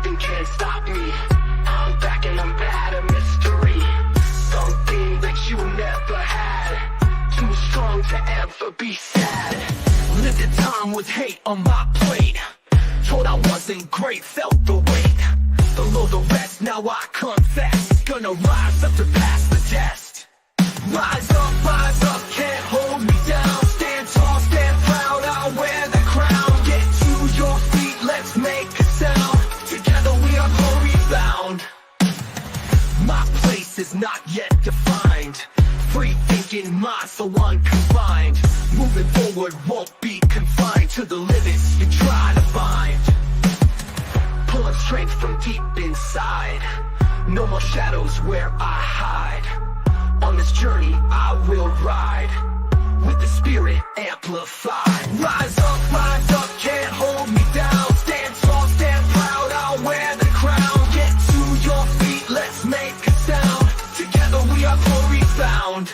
nothing can stop me. I'm back and I'm bad, a mystery. Something that you never had. Too strong to ever be sad. Lived a time with hate on my plate. Told I wasn't great, felt the weight. Below the rest, now I confess. Gonna rise up to pass the test. Rise up, can't hold me down. Stand tall, stand proud, I'll wear the crown. Get to your feet, let's make a sound. Together we are glory bound. My place is not yet defined. Free thinking mind, so unconfined. Moving forward won't be confined to the limits you try to find. Pulling strength from deep inside. No more shadows where I hide. On this journey I will ride, with the spirit amplified. Rise up, can't hold me down. Stand tall, stand proud, I'll wear the crown. Get to your feet, let's make a sound. Together we are glory bound.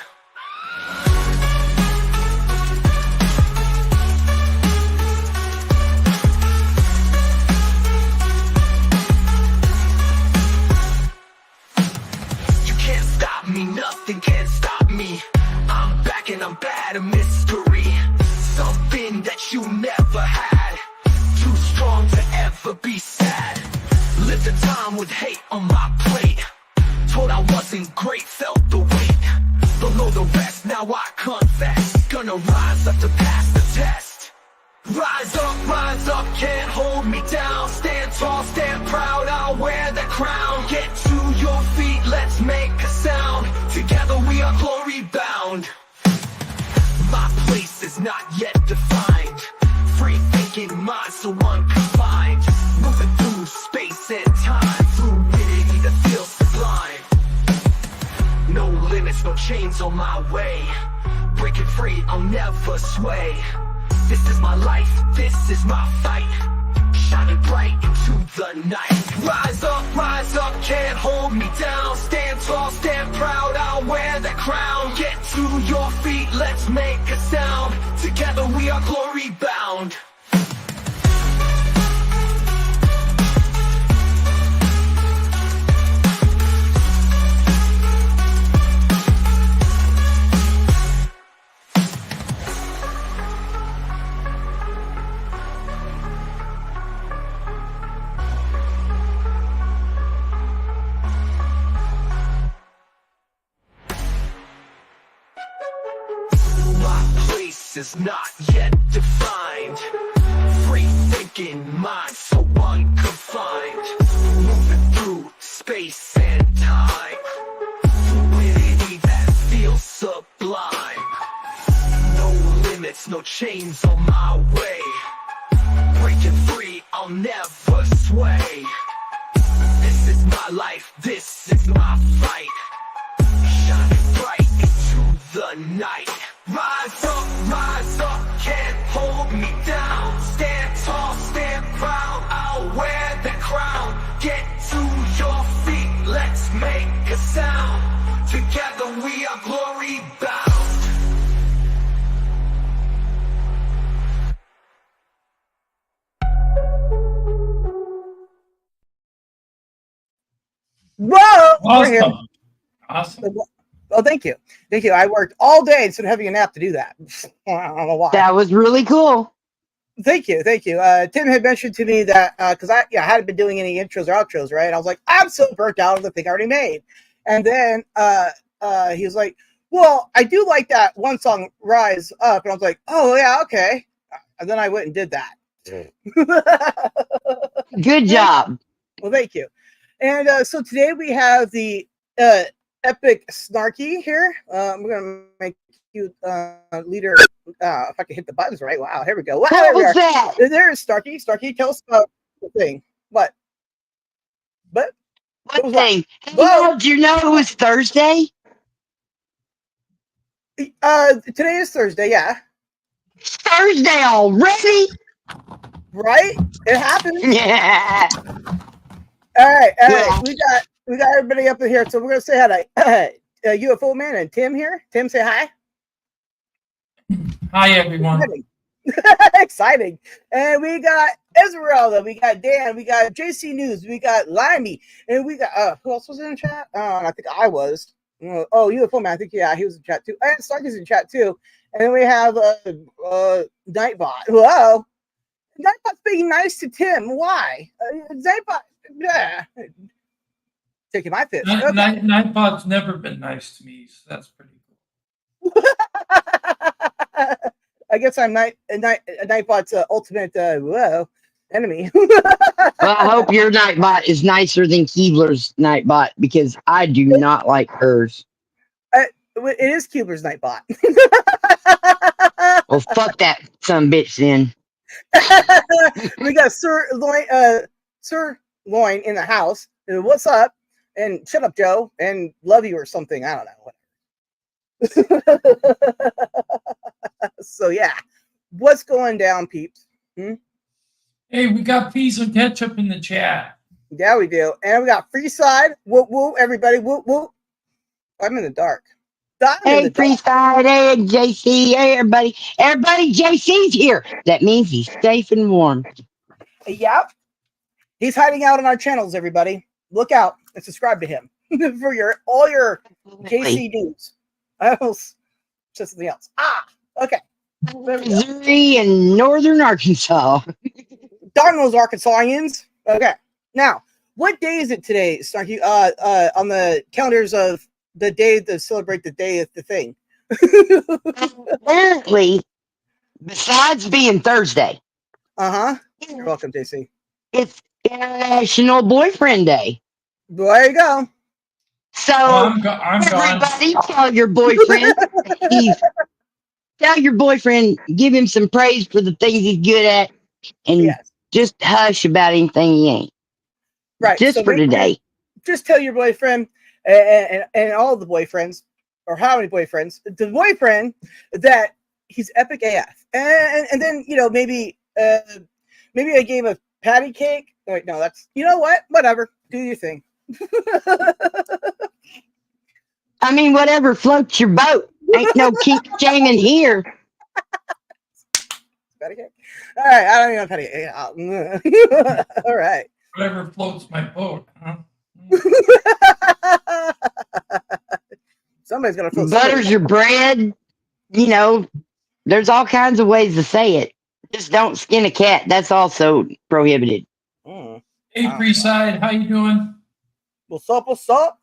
Nothing can stop me. I'm back and I'm bad, a mystery. Something that you never had. Too strong to ever be sad. Lived a time with hate on my plate. Told I wasn't great, felt the weight. Below the rest, now I confess. Gonna rise up to pass the test. Rise up, can't hold me down. Stand tall, stand proud, I'll wear the crown. Get to your feet, let's make a sound. Together we are glory bound. My place is not yet defined. Free thinking mind, so unconfined. Moving through space and time. Fluidity that feels sublime. No limits, no chains on my way. Breaking free, I'll never sway. This is my life, this is my fight. Shining bright into the night. Rise up, can't hold me down. Stand tall, stand proud, I'll wear the crown. Get to your feet, let's make a sound. Together we are glory bound. Is not yet defined. Free thinking mind, so unconfined. Moving through space and time. Fluidity that feels sublime. No limits, no chains on my way. Breaking free, I'll never sway. This is my life, this is my fight. Shining bright into the night. Rise up, can't hold me down. Stand tall, stand proud, I'll wear the crown. Get to your feet, let's make a sound. Together we are glory bound. Whoa! Awesome. Awesome. Oh, thank you. Thank you. I worked all day instead of having a nap to do that. I don't know why. That was really cool. Thank you. Thank you. Tim had mentioned to me that because I hadn't been doing any intros or outros, right? I was like, I'm so burnt out of the thing I already made. And then he was like, well, I do like that one song, Rise Up. And I was like, oh, yeah, okay. And then I went and did that. Good job. Well, thank you. And so today we have the Epic Snarky here. We're going to make you leader. If I can hit the buttons right. Wow, here we go. Wow, What was that? There's Starkey. Starkey, tell us about the thing. What? But What thing? Hey, Whoa. did you know it was Thursday? Today is Thursday, yeah. Thursday already? Right? It happened. Yeah. All right. Yeah. We got everybody up in here, so we're gonna say hi to UFO Man and Tim here. Tim, say hi. Hi, everyone. Exciting. And we got Esmeralda, we got Dan, we got JC News, we got Limey, and we got who else was in the chat? I think I was. Oh, UFO man, I think he was in chat too. And Starky's in chat too. And then we have Nightbot. Whoa. Nightbot's being nice to Tim. Why? Nightbot, yeah. Taking my piss. Okay. Nightbot's never been nice to me, so that's pretty cool. I guess I'm Nightbot's ultimate enemy. Well, I hope your Nightbot is nicer than Keebler's Nightbot because I do not like hers. It is Cuber's Nightbot. Well, fuck that some bitch then. We got Sir Loin in the house. What's up? And shut up, Joe. And love you or something. I don't know. So yeah, what's going down, peeps? Hey, we got peas and ketchup in the chat. Yeah, we do. And we got Freeside. Woo woo, everybody. Woo woo. I'm in the dark. Hey, Freeside. Hey, JC. Hey, everybody. Everybody, JC's here. That means he's safe and warm. Yep. He's hiding out on our channels, everybody. Look out and subscribe to him for all your JC news. I almost said something else. Okay. Missouri and northern Arkansas. Darn those Arkansasians. Okay. Now, what day is it today, Starkey? On the calendars of the day to celebrate the day of the thing. Apparently, besides being Thursday. You're welcome, JC. It's International Boyfriend Day. There you go. So I'm everybody tell your boyfriend give him some praise for the things he's good at and just hush about anything he ain't. Right. Just so for today. Just tell your boyfriend and all the boyfriends, or how many boyfriends, the boyfriend that he's epic AF. And then, maybe a game of patty cake. Wait, no, that's, you know what? Whatever. Do your thing. I mean, whatever floats your boat. Ain't no kink shaming here. Patty cake? All right. I don't even know patty cake. All right. Whatever floats my boat, huh? Somebody's gonna float. Butters your bread. There's all kinds of ways to say it. Just don't skin a cat. That's also prohibited. Hey, Freeside, how you doing? What's up? What's up?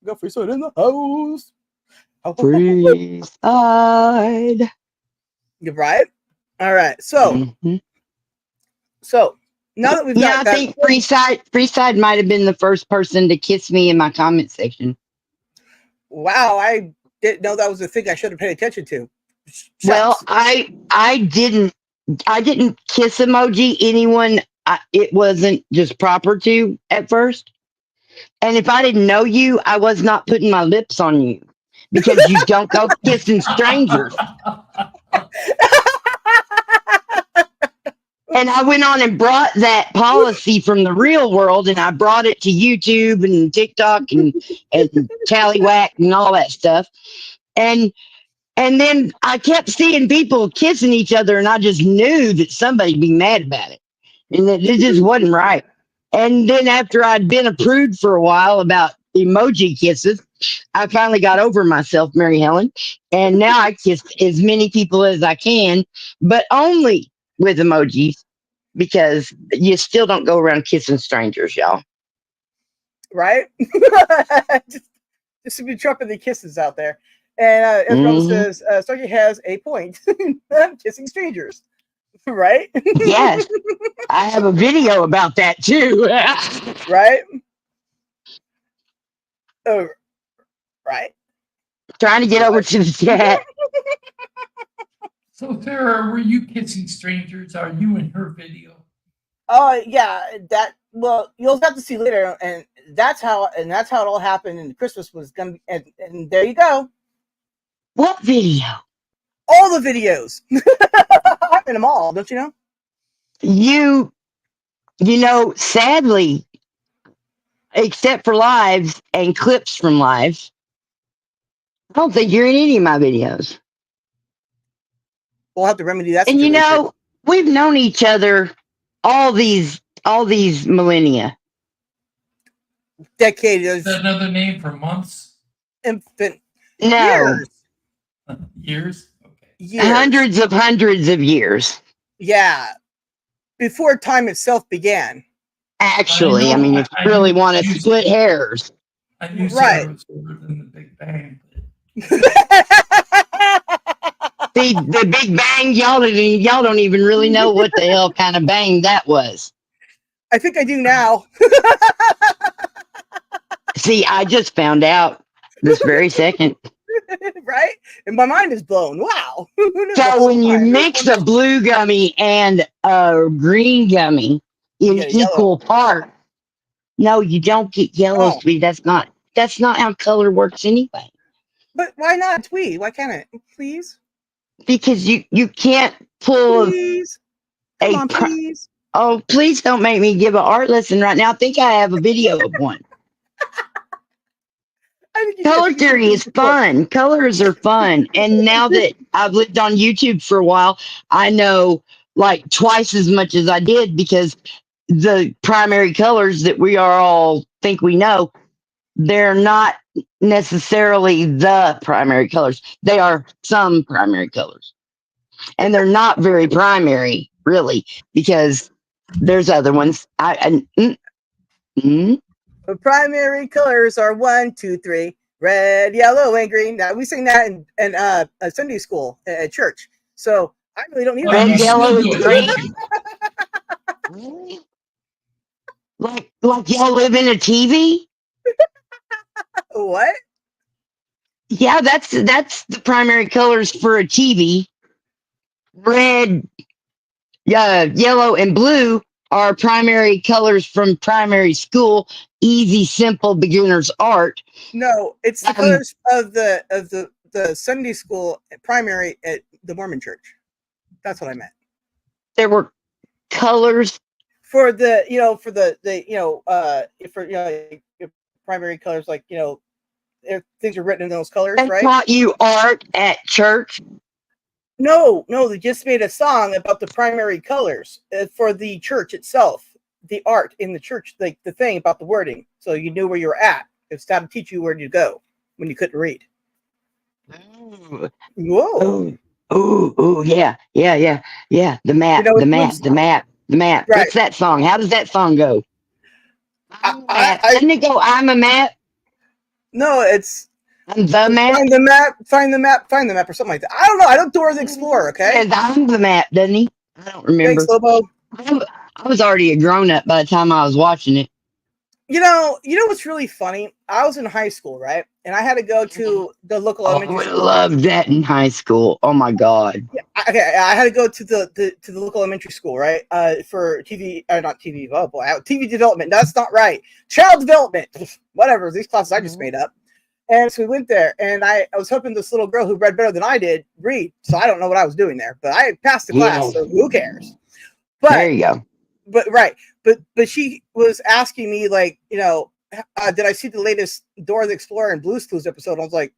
We got Freeside in the house. Freeside. You're right. All right. So, now that we've got I think Freeside might have been the first person to kiss me in my comment section. Wow, I didn't know that was a thing I should have paid attention to. Well, I didn't kiss emoji anyone. It wasn't just proper to at first. And if I didn't know you, I was not putting my lips on you because you don't go kissing strangers. And I went on and brought that policy from the real world, and I brought it to YouTube and TikTok and Tallywhack and all that stuff. And then I kept seeing people kissing each other, and I just knew that somebody'd be mad about it. And it just wasn't right. And then after I'd been approved for a while about emoji kisses, I finally got over myself, Mary Helen. And now I kiss as many people as I can, but only with emojis, because you still don't go around kissing strangers, y'all. Right? Just to be trumping the kisses out there. And Israel says, Starkey has a point. I'm kissing strangers. Right? Yes. I have a video about that too. Right? Oh, right. Trying to get over to the chat. So, Sarah, were you kissing strangers? Are you in her video? Oh, yeah. Well, you'll have to see later. And that's how it all happened. And Christmas was going to be, and there you go. What video? All the videos. I'm in them all, don't you know? You know, sadly, except for lives and clips from lives, I don't think you're in any of my videos. we'll have to remedy that And situation. we've known each other all these millennia. Decade Is is that another name for months? infant No, years. Years? Okay. Years. hundreds of years. Yeah. Before time itself began. I Actually, I know. mean, if you really want to split hairs, I knew Right. Sarah was older than the Big Bang. the Big Bang, y'all don't even really know what the hell kind of bang that was. I think I do now. See, I just found out this very second. Right? And my mind is blown. Wow. Who knew the So whole when you time? mix a blue gummy and a green gummy You in get a yellow. equal part, no, you don't get yellow, Oh. sweetie. That's not how color works anyway. But why not tweed? Why can't it? Please? Because you can't pull Please? Come on, please. oh, please don't make me give an art lesson right now. I think I have a video of one. I think you Color did. theory is fun. Colors are fun. And now that I've lived on YouTube for a while, I know like twice as much as I did because the primary colors that we are all think we know, they're not necessarily the primary colors. They are some primary colors. And they're not very primary, really, because there's other ones. The primary colors are 1, 2, 3, red, yellow, and green. Now we sing that in Sunday school at church. So I really don't need Well, that. red, you yellow, still and do it, green. don't you? Really? Like y'all live in a TV? What? Yeah, that's the primary colors for a TV. Red, yellow, and blue are primary colors from primary school. Easy, simple beginner's art. No, it's the Um, colors of the Sunday school primary at the Mormon church. That's what I meant. There were colors. For the for the for primary colors, like if things are written in those colors, They right? taught you art at church. No, they just made a song about the primary colors for the church itself, the art in the church, like the thing about the wording, so you knew where you were at. It's how to teach you where to go when you couldn't read. Ooh, Whoa! ooh, yeah. The You map, know the which map, one's the map, the map. right? What's that song? How does that song go? I, I'm a I, map. I Doesn't it go, I'm a map? no, it's I'm the map. find the map, find the map, find the map, or something like that. I don't know. I don't Dora the Explorer. Okay, Says I'm the map, doesn't he? I don't thanks, remember. Lobo. I was already a grown up by the time I was watching it. You know what's really funny? I was in high school, right? And I had to go to the local Oh, I elementary would have school. loved that in high school. Oh my God. Yeah, okay, I had to go to the local elementary school, right? For TV, not TV. Oh boy, TV development. That's not right. Child development. Whatever. These classes I just made up. And so we went there, and I was hoping this little girl who read better than I did read. So I don't know what I was doing there, but I passed the class. Yeah. So who cares? There But you go. right, but she was asking me like, did I see the latest Dora the Explorer and Blue's Clues episode? I was like,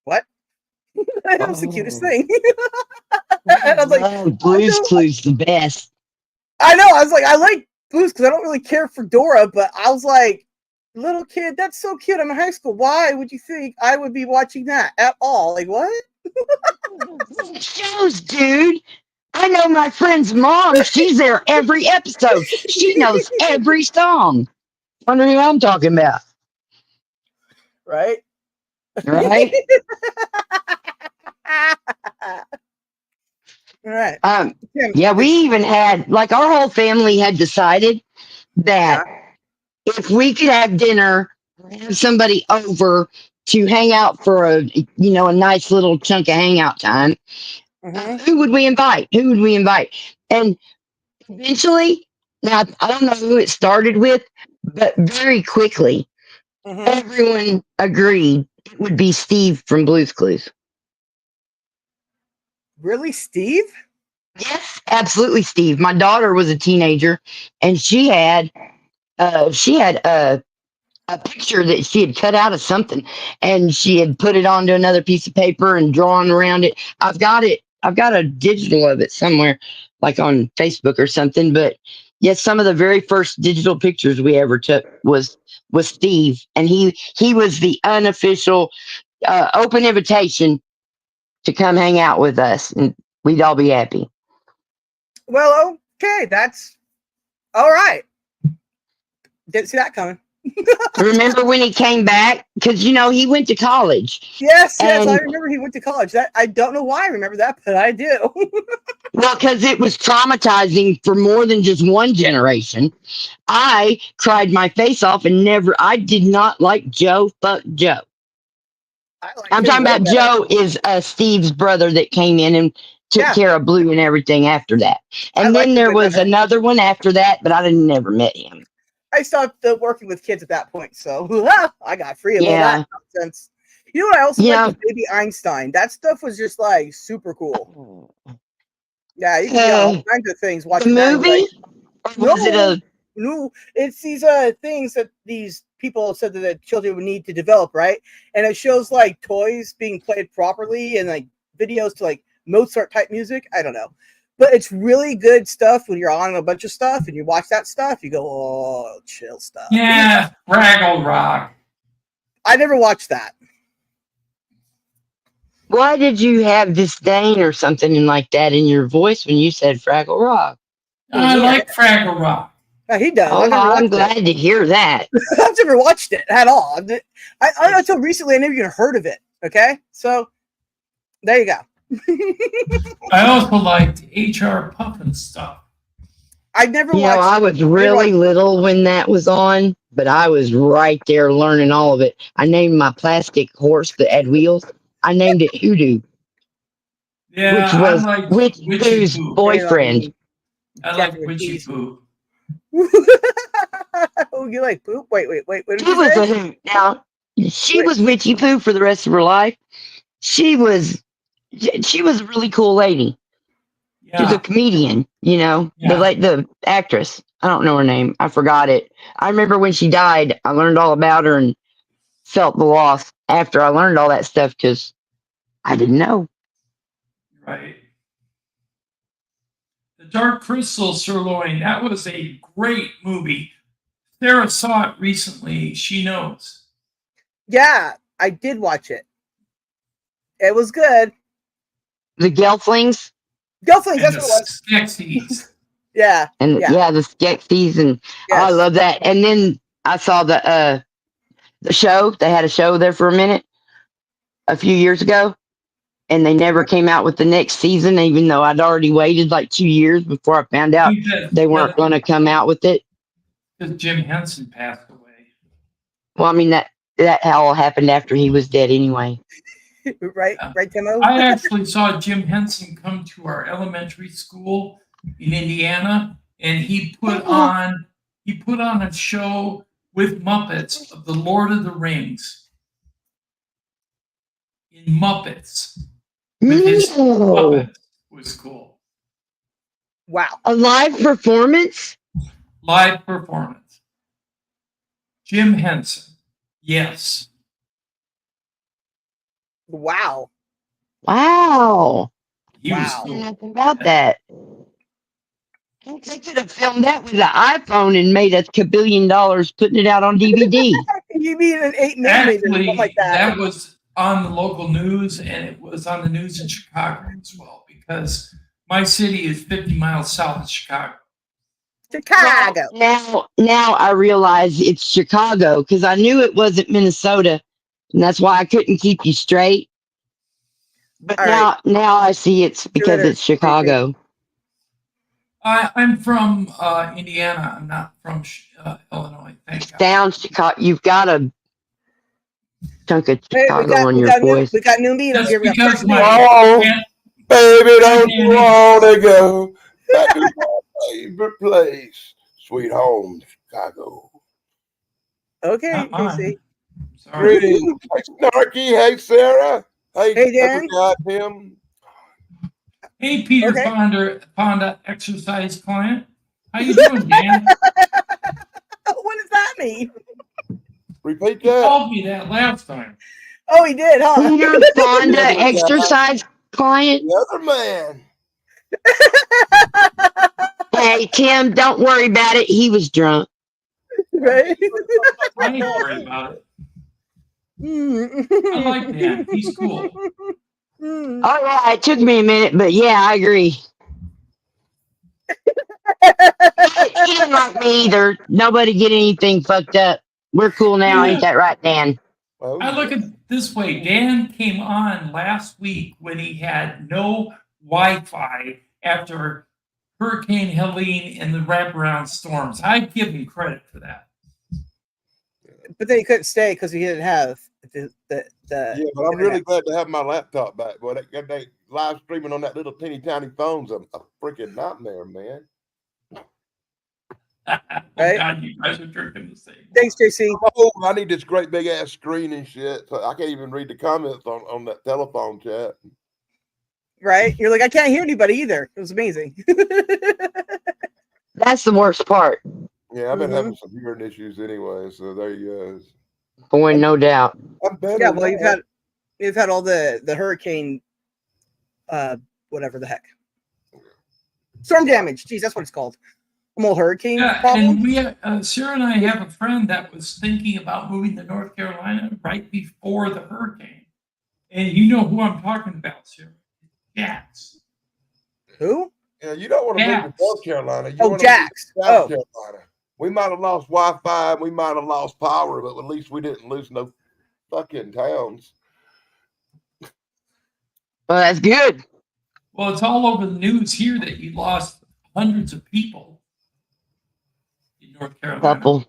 what? That was the cutest thing. And I was like, Oh, Blue's Clues the best. I know. I was like, I like Blues because I don't really care for Dora, but I was like, little kid, that's so cute. I'm in high school. Why would you think I would be watching that at all? Like, what? Shows, dude. I know my friend's mom. She's there every episode. She knows every song. Wonder who I'm talking about, Right? right? Right. Tim, Yeah, we even had like our whole family had decided that yeah. if we could have dinner, have somebody over to hang out for a nice little chunk of hangout time, Mm-hmm. who would we invite? Who would we invite? And eventually, now I don't know who it started with, but very quickly, Mm-hmm. everyone agreed it would be Steve from Blue's Clues. Really, Steve? Yes, absolutely, Steve. My daughter was a teenager, and she had a picture that she had cut out of something, and she had put it onto another piece of paper and drawn around it. I've got it I've got a digital of it somewhere, like on Facebook or something. But yes, some of the very first digital pictures we ever took was Steve, and he was the unofficial open invitation to come hang out with us, and we'd all be happy. Well, okay, that's all right. Didn't see that coming. Remember when he came back? Because he went to college. Yes, I And remember he went to college. That I don't know why I remember that, but I do. well, because it was traumatizing for more than just one generation. I cried my face off and I did not like Joe. Fuck Joe. I like I'm him talking way about better. Joe is Steve's brother that came in and took Yeah. care of Blue and everything after that. I And liked then him there way was better. another one after that, but I never met him. I stopped working with kids at that point, so I got free of all Yeah. that nonsense. You know what I also Yeah. liked was Baby Einstein. That stuff was just like super cool. Yeah, you can get all kinds of things The watching that. And, movie? like, Or was it a no, it's these things that these people said that the children would need to develop, right? And it shows like toys being played properly and like videos to like Mozart type music. I don't know. But it's really good stuff when you're on a bunch of stuff and you watch that stuff, you go, oh, chill stuff. Yeah, Fraggle Rock. I never watched that. why did you have disdain or something like that in your voice when you said Fraggle Rock? I Me, like Fraggle Rock. he does. Oh, I've never I'm watched it. glad to hear that. I've never watched it at all. I until recently I never even heard of it. Okay, so there you go. I also liked HR Puffin stuff. I never You know, watched. I was really little when that was on, but I was right there learning all of it. I named my plastic horse that had wheels. I named it Hoodoo, Yeah, which I was liked Witchy Witchy Poo's Poo. boyfriend. I like Catherine Witchy Keys. Poo. Oh, you like poop? Wait. What did She you was say? a hoot. Now, she Wait. was Witchy Poo for the rest of her life. She was a really cool lady. She was a Yeah, comedian, yeah. the actress. I don't know her name. I forgot it. I remember when she died, I learned all about her and felt the loss after I learned all that stuff because I didn't know. Right. The Dark Crystal Sirloin, that was a great movie. Sarah saw it recently. She knows. Yeah, I did watch it. It was good. The Gelflings Gelflings, And that's the what it was. Skeksis. Yeah. and the Skeksis and I Yes. love that. And then I saw the show. They had a show there for a minute a few years ago, and they never came out with the next season, even though I'd already waited like 2 years before I found I out think they weren't going to come out with it. because Jim Henson passed away. Well, I mean that all happened after he was dead anyway. Right, Timo? I actually saw Jim Henson come to our elementary school in Indiana, and he put on a show with Muppets of the Lord of the Rings in Muppets with his puppets. It was cool. Wow. A live performance? Live performance. Jim Henson. Yes. Wow. Wow. He was Wow. cool. Nothing about that. They could have filmed that with an iPhone and made $1 billion putting it out on DVD. You mean an 8 millimeter, something Actually, like that? that was on the local news, and it was on the news in Chicago as well, because my city is 50 miles south of Chicago. Chicago. Now I realize it's Chicago because I knew it wasn't Minnesota, and that's why I couldn't keep you straight. But All right. now I see it's because Twitter, it's Chicago. I'm from Indiana. I'm not from Illinois. Thank God. Sounds Chicago. You've got a chunk of Hey, Chicago on your voice. we got new meters That's here. We got because fresh my meters. aunt, Baby, don't you wanna go back to my favorite place, sweet home, Chicago? Okay, Casey. sorry. Greetings. Hey, Snarky. Hey, Sarah. Hey, Hey, Dan. Tim. Hey, Peter Okay. Fonda exercise client. How you doing, Dan? What does that mean? Repeat You that. called me that last time. Oh, he did, huh? Peter Fonda exercise client. The other man. Hey, Tim, don't worry about it. He was drunk. Right? I ain't worried about it. I like Dan. He's cool. Oh, yeah, it took me a minute, but yeah, I agree. He didn't like me either. Nobody get anything fucked up. We're cool now, ain't that right, Dan? Oh, I look at it this way. Dan came on last week when he had no Wi-Fi after Hurricane Helene and the wraparound storms. I give him credit for that. But then he couldn't stay because he didn't have the yeah, but I'm really glad to have my laptop back. Boy, they live streaming on that little teeny tiny phone's a freaking nightmare, man. Oh, Right? God, you guys are drinking the same. Thanks, JC. Oh, I need this great big ass screen and shit. So I can't even read the comments on that telephone chat. Right? You're like, I can't hear anybody either. It was amazing. That's the worst part. Yeah, I've been having some hearing issues anyway, so there you go. Boy, no doubt. I'm better. Yeah, well, now. you've had all the hurricane, whatever the heck, storm damage. Geez, that's what it's called. More hurricane Yeah, problem. and we, Sarah and I have a friend that was thinking about moving to North Carolina right before the hurricane. And you know who I'm talking about, Sarah. Jax. Who? Yeah, you don't want to move to Jax. North Carolina. You Oh, want to move Jax. to South Carolina. We might have lost Wi-Fi, we might have lost power, but at least we didn't lose no fucking towns. Well, that's good. Well, it's all over the news here that you lost hundreds of people in North Carolina. Couple.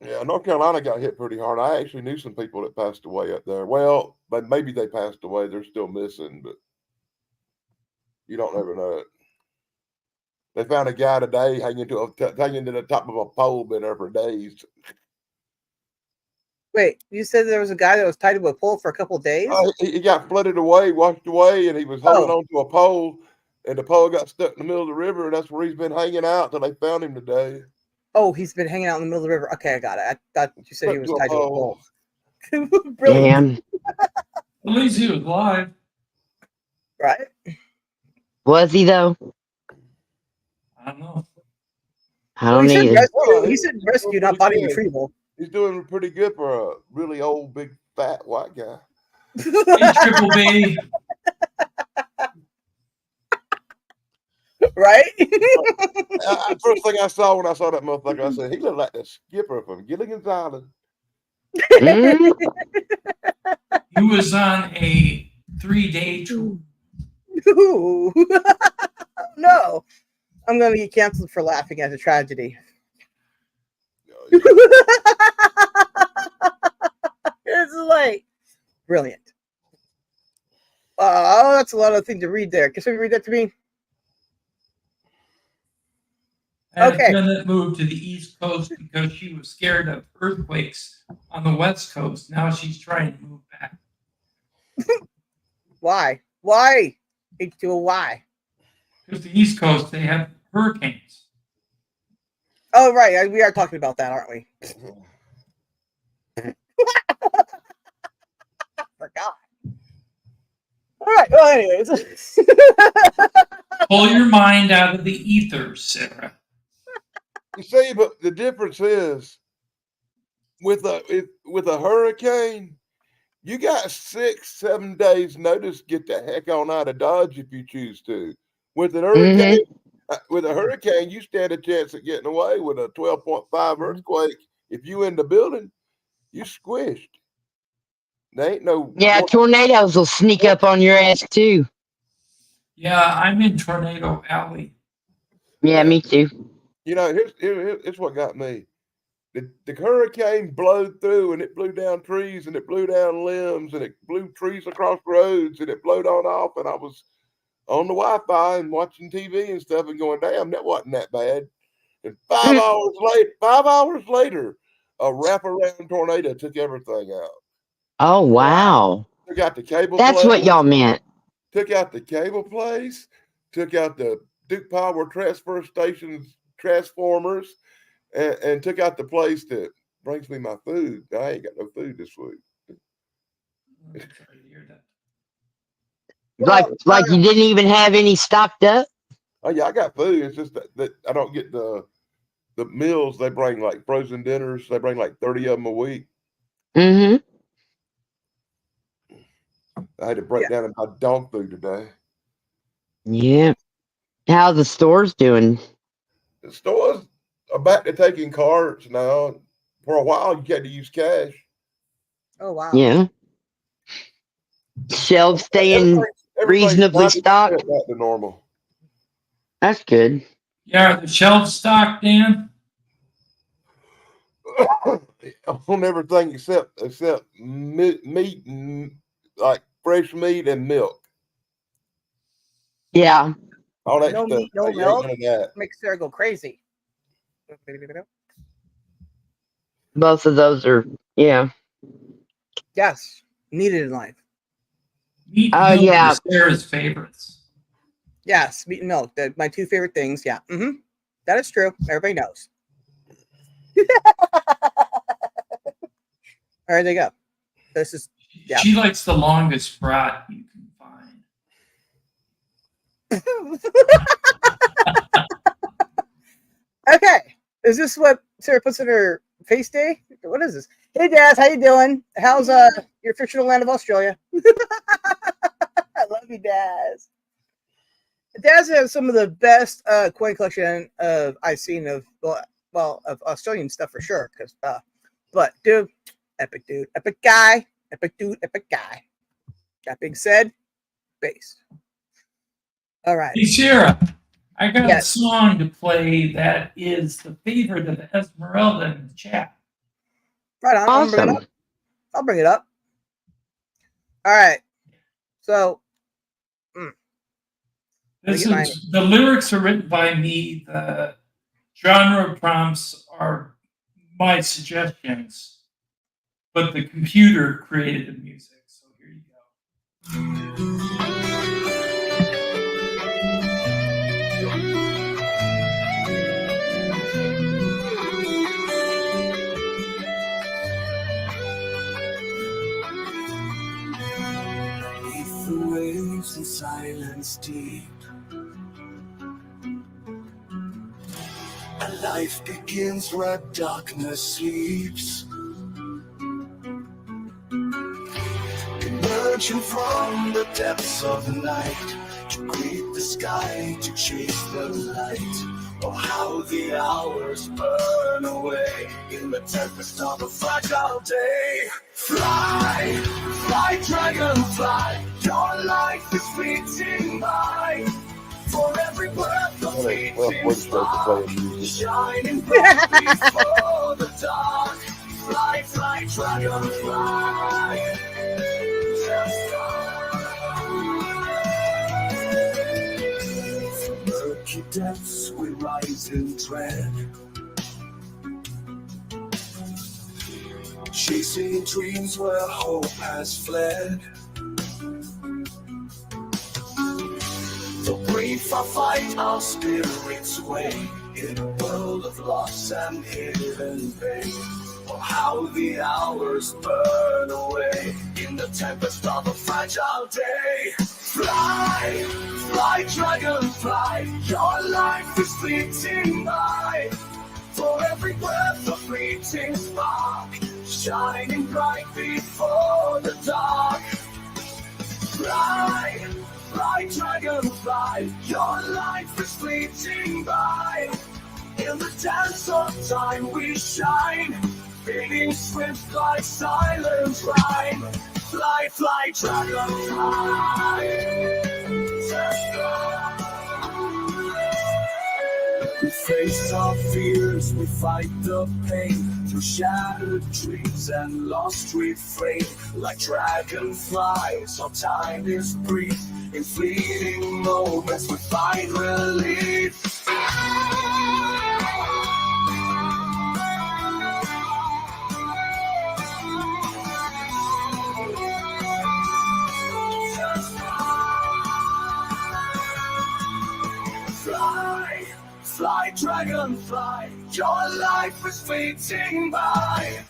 Yeah, North Carolina got hit pretty hard. I actually knew some people that passed away up there. Well, but maybe they passed away. They're still missing, but you don't ever know it. They found a guy today hanging to the top of a pole, been there for days. Wait, you said there was a guy that was tied to a pole for a couple of days? He got flooded away, washed away, and he was holding on to a pole, and the pole got stuck in the middle of the river, and that's where he's been hanging out till they found him today. Oh, he's been hanging out in the middle of the river. Okay, I got it. I thought you said he was tied to a pole. Damn. Brilliant. At least he was alive. Right? Was he, though? I don't know. I don't he either. said rescue. He said rescue, not body good. retrieval. He's doing pretty good for a really old, big, fat white guy. Hey, Triple B. Right? First thing I saw when I saw that motherfucker, I said, he looked like the skipper from Gilligan's Island. Mm? He was on a 3-day tour. Ooh. No. I'm going to get canceled for laughing at a tragedy. It's like brilliant. Oh, that's a lot of things to read there. Can somebody read that to me? Okay. Janet moved to the East Coast because she was scared of earthquakes on the West Coast. Now she's trying to move back. Why? Why? H2O, why? Because the East Coast, they have hurricanes. Oh, right. We are talking about that, aren't we? I forgot. All right. Well, anyways. Pull your mind out of the ether, Sarah. You see, but the difference is with a hurricane, you got 6-7 days notice to get the heck on out of Dodge if you choose to. With an hurricane, you stand a chance of getting away. With a 12.5 earthquake, if you in the building, you squished. There ain't no. Yeah, tornadoes will sneak up on your ass too. Yeah, I'm in Tornado Alley. Yeah, me too. You know, here's what got me. The hurricane blew through, and it blew down trees, and it blew down limbs, and it blew trees across roads, and it blowed on off. And I was on the Wi-Fi and watching TV and stuff, and going, "Damn, that wasn't that bad." And 5 hours later, a wraparound tornado took everything out. Oh wow! Took out the cable. That's place, what y'all meant. Took out the cable place. Took out the Duke Power transfer stations transformers. And took out the place that brings me my food. I ain't got no food this week. I'm sorry to hear that. Like you didn't even have any stocked up. Oh yeah, I got food. It's just that I don't get the meals. They bring like frozen dinners. They bring like 30 of them a week. Mm-hmm. I had to break down and buy dog food today. Yeah. How the stores doing? The stores are back to taking cards now. For a while, you had to use cash. Oh wow. Yeah. Shelves staying reasonably 90% stocked. back to normal. That's good. Yeah, are the shelves stocked, Dan? On everything except meat and like fresh meat and milk. Yeah. All that No stuff. meat, no Like, milk. none of that. Makes Sarah go crazy. Both of those are, yeah. Yes, needed in life. Meat Oh, and milk yeah. are Sarah's favorites. Yes, meat and milk. My two favorite things. Yeah. Mm-hmm. That is true. Everybody knows. All right, there you go. This is yeah. She likes the longest brat you can find. Okay. Is this what Sarah puts in her face day? What is this? Hey Daz, how you doing? How's your fictional land of Australia? I love you, Daz. Daz has some of the best coin collection I've seen of of Australian stuff for sure. But dude, epic guy, epic dude, epic guy. That being said, based. All right. Hey, Sarah, I got Yes. a song to play that is the favorite of Esmeralda in the chat. Right on. Awesome. I'll bring it up. All right. So, The lyrics are written by me. The genre prompts are my suggestions, but the computer created the music. So here you go. Beneath the waves in silence deep, a life begins where darkness sleeps. Emerging from the depths of the night to greet the sky, to chase the light. Oh, how the hours burn away in the tempest of a fragile day. Fly, fly, dragonfly, your life is fleeting by. For every breath of fleeting spark, shining bright before the dark. Fly, fly, dragonfly. Just from murky depths we rise in dread, chasing dreams where hope has fled. Though brief our fight, our spirits wake in a world of loss and hidden pain. Oh, how the hours burn away in the tempest of a fragile day. Fly, fly, dragonfly, your life is fleeting by. For every breath a fleeting spark, shining bright before the dark. Fly, fly, dragonfly, your life is fleeting by. In the dance of time we shine, beating swift like silent rhyme. Fly, fly, dragonfly. We face our fears, we fight the pain. Through shattered dreams and lost refrain. Like dragonflies, our time is brief. In fleeting moments we find relief. Fly, fly, dragonfly, your life is fleeting by.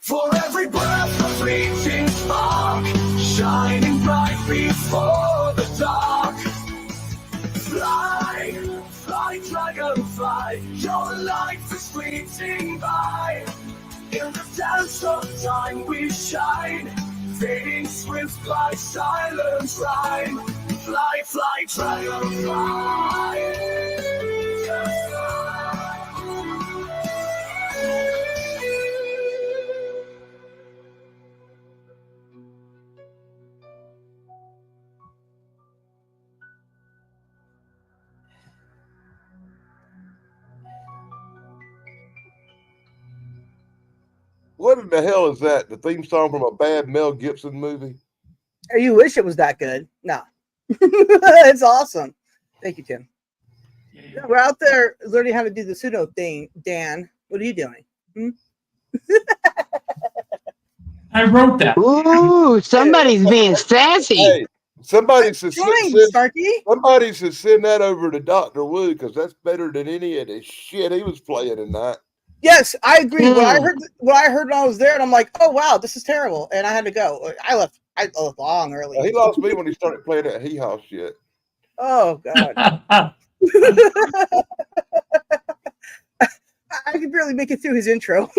For every breath a fleeting spark, shining bright before the dark. Fly, fly, dragonfly. Your life is fleeting by. In the dance of time we shine. Fading swift like silent rhyme. Fly, fly, dragonfly. What in the hell is that? The theme song from a bad Mel Gibson movie? You wish it was that good. No. It's awesome. Thank you, Tim. Yeah, we're out there learning how to do the pseudo thing. Dan, what are you doing? I wrote that. Ooh, somebody's being sassy. Hey, somebody should Trying, send, Starkey. somebody should send that over to Dr. Wu, because that's better than any of the shit he was playing tonight. Yes, I agree. When I Hmm. heard when I was there, and I'm like, oh wow, this is terrible, and I had to go. I left long early. He lost me when he started playing that hee haw shit. Oh god. I could barely make it through his intro.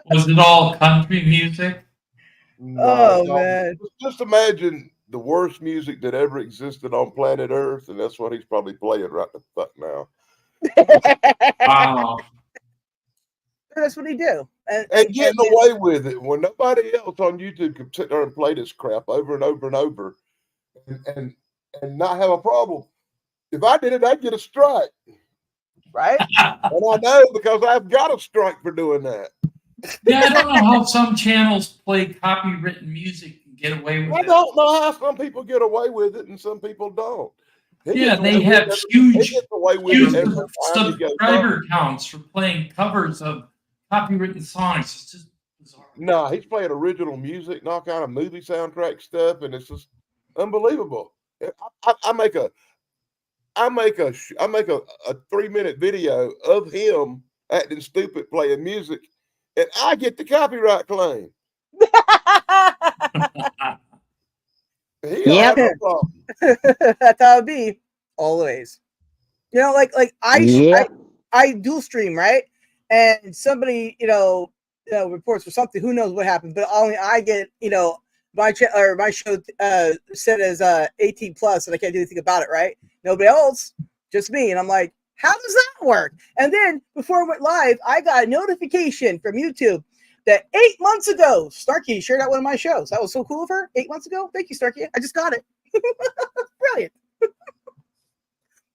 Was it all country music? No, Oh, no. man. Just imagine the worst music that ever existed on planet Earth, and that's what he's probably playing right the fuck now. Wow. That's what he do. And getting away with it when nobody else on YouTube can sit there and play this crap over and over and over and not have a problem. If I did it, I'd get a strike. right? And I know because I've got a strike for doing that. Yeah, I don't know how some channels play copywritten music and get away with I it. don't know how some people get away with it and some people don't. He Yeah, gets they away with have it huge, he gets away with huge it every time he goes subscriber on. counts for playing covers of copywritten songs. It's just bizarre. No, he's playing original music and all kind of movie soundtrack stuff, and it's just unbelievable. I make a 3-minute video of him acting stupid playing music, and I get the copyright claim. He don't Yep. have no problem. That's how it be always. You know, like Yep. I dual stream, right? And somebody, reports for something. Who knows what happened? But only I get, my show set as 18 plus, and I can't do anything about it, right? Nobody else, just me. And I'm like, how does that work? And then before it went live, I got a notification from YouTube that 8 months ago, Starkey shared out one of my shows. That was so cool of her. 8 months ago. Thank you, Starkey. I just got it. Brilliant.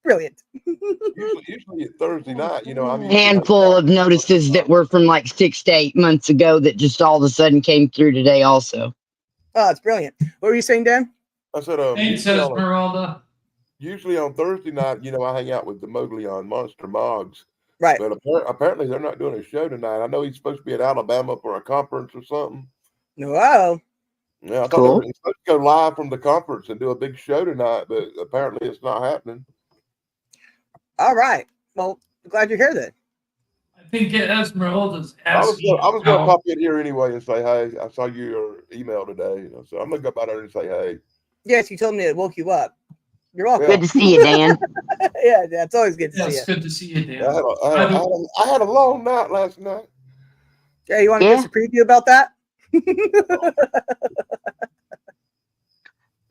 Brilliant. Usually Thursday night, I'm Handful of notices that were from like 6 to 8 months ago that just all of a sudden came through today also. Oh, it's brilliant. What were you saying, Dan? I said, Thanks, Esmeralda. usually on Thursday night, I hang out with the Mowgli on Monster Mogs. Right. But apparently they're not doing a show tonight. I know he's supposed to be in Alabama for a conference or something. Wow. Yeah, I thought Cool. they were supposed to go live from the conference and do a big show tonight, but apparently it's not happening. All right. Well, glad you're here then. I think Esmeralda's I was asking. going to pop in here anyway and say, hey, I saw your email today. So I'm going to go by there and say, hey. Yes, you told me it woke you up. You're welcome. Good to see you, Dan. Yeah, it's always good to see It's you. good to see you, Dan. I had a long night last night. Yeah, you want to give us a preview about that?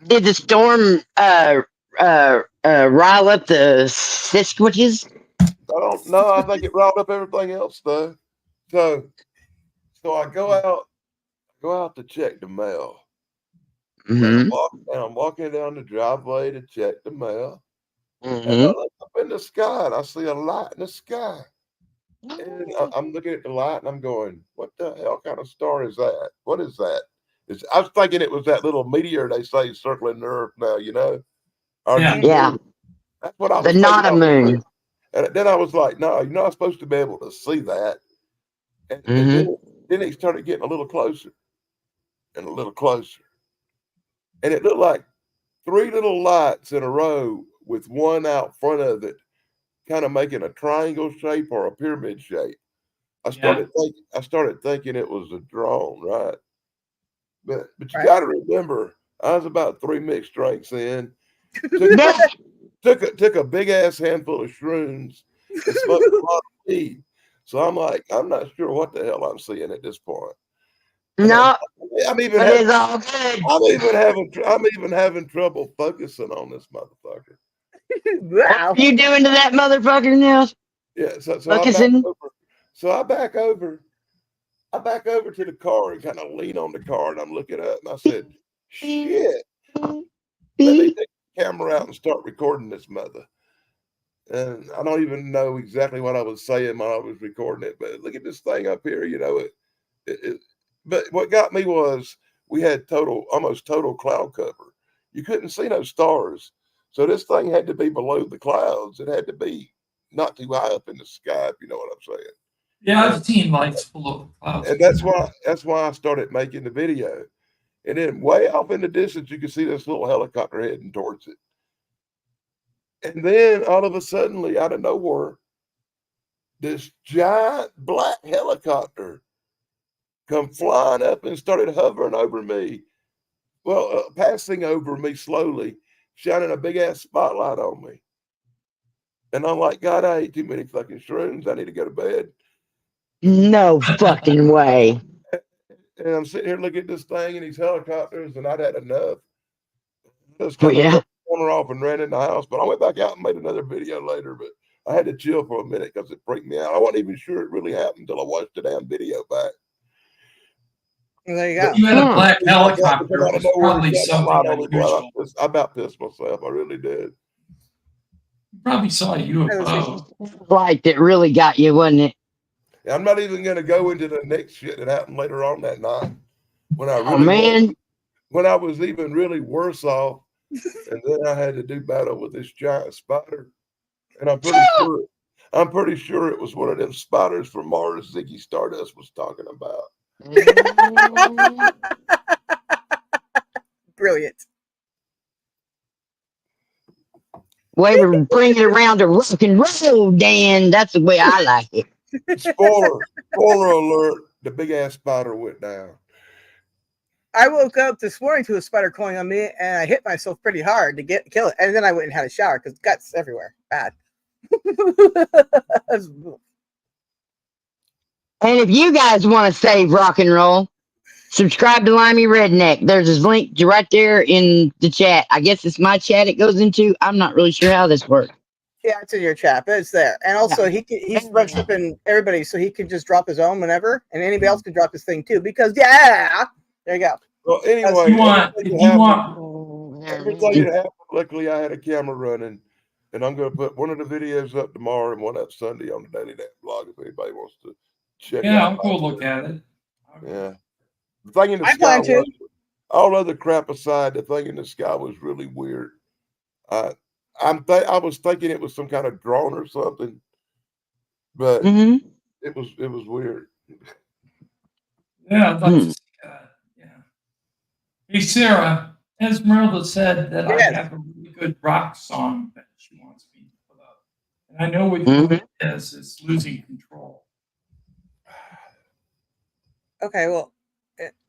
Did the storm rile up the Sisquatches? I don't know. I think it riled up everything else though. So I go out to check the mail. Mm-hmm. I'm walking down the driveway to check the mail. And I Mm-hmm. look up in the sky and I see a light in the sky. And I'm looking at the light and I'm going, what the hell kind of star is that? What is that? I was thinking it was that little meteor they say is circling the Earth now, Or Yeah. Yeah. That's what I was The thinking. not a moon. And then I was like, no, you're not supposed to be able to see that. And then it started getting a little closer and a little closer. And it looked like 3 little lights in a row with one out front of it, kind of making a triangle shape or a pyramid shape. I started thinking it was a drone, right? But you got to remember, I was about 3 mixed drinks in. That- Took a big ass handful of shrooms and smoked a lot of weed. So I'm like, I'm not sure what the hell I'm seeing at this point. And no, I'm even but having, it's all good. I'm even having trouble focusing on this motherfucker. What Wow. are you doing to that motherfucker now? Yeah, so Focusing. I back over. I back over to the car and kind of lean on the car, and I'm looking up, and I said, "Shit, let me take the camera out and start recording this mother." And I don't even know exactly what I was saying while I was recording it, but look at this thing up here. You know it. But what got me was we had almost total cloud cover. You couldn't see no stars, so this thing had to be below the clouds. It had to be not too high up in the sky, if you know what I'm saying. Yeah, I've seen lights full of clouds. And that's why I started making the video. And then way off in the distance, you could see this little helicopter heading towards it. And then all of a sudden, out of nowhere, this giant black helicopter come flying up and started hovering over me. Well, passing over me slowly, shining a big ass spotlight on me. And I'm like, God, I ate too many fucking shrooms. I need to go to bed. No fucking way. And I'm sitting here looking at this thing and these helicopters, and I'd had enough. Just Well, kind of yeah. took the corner off and ran in the house. But I went back out and made another video later. But I had to chill for a minute because it freaked me out. I wasn't even sure it really happened until I watched the damn video back. There you go. You had a black Come out helicopter. of It was nowhere and probably shine that something light on me, boy. unusual. I about pissed myself. I really did. You probably saw a UFO. Light that really got you, wasn't it? And I'm not even going to go into the next shit that happened later on that night when I Oh really man. when I was even really worse off, and then I had to do battle with this giant spider, and I'm pretty sure it was one of them spiders from Mars Ziggy Stardust was talking about. Brilliant. Way to bring it around to rock and roll, Dan. That's the way I like it. Spoiler alert, the big ass spider went down. I woke up this morning to a spider crawling on me, and I hit myself pretty hard to kill it. And then I went and had a shower because guts everywhere. Bad. And if you guys want to save rock and roll, subscribe to Limey Redneck. There's his link right there in the chat. I guess it's my chat it goes into. I'm not really sure how this works. Yeah, it's in your chat, but it's there. And also, he's stripping everybody, so he can just drop his own whenever, and anybody else can drop his thing too. Because there you go. Well, anyway, everything that happened, luckily I had a camera running, and I'm going to put one of the videos up tomorrow and one up Sunday on the Daily Net blog if anybody wants to check it out. Yeah, I'll go look at it. Yeah. The thing in the sky was, all other crap aside, the thing in the sky was really weird. I was thinking it was some kind of drone or something, but it was weird. Yeah, I'd like to see that. Yeah. Hey, Sarah, Esmeralda said that I have a really good rock song that she wants me to put up. And I know what it is. It's Losing Control. Okay, well,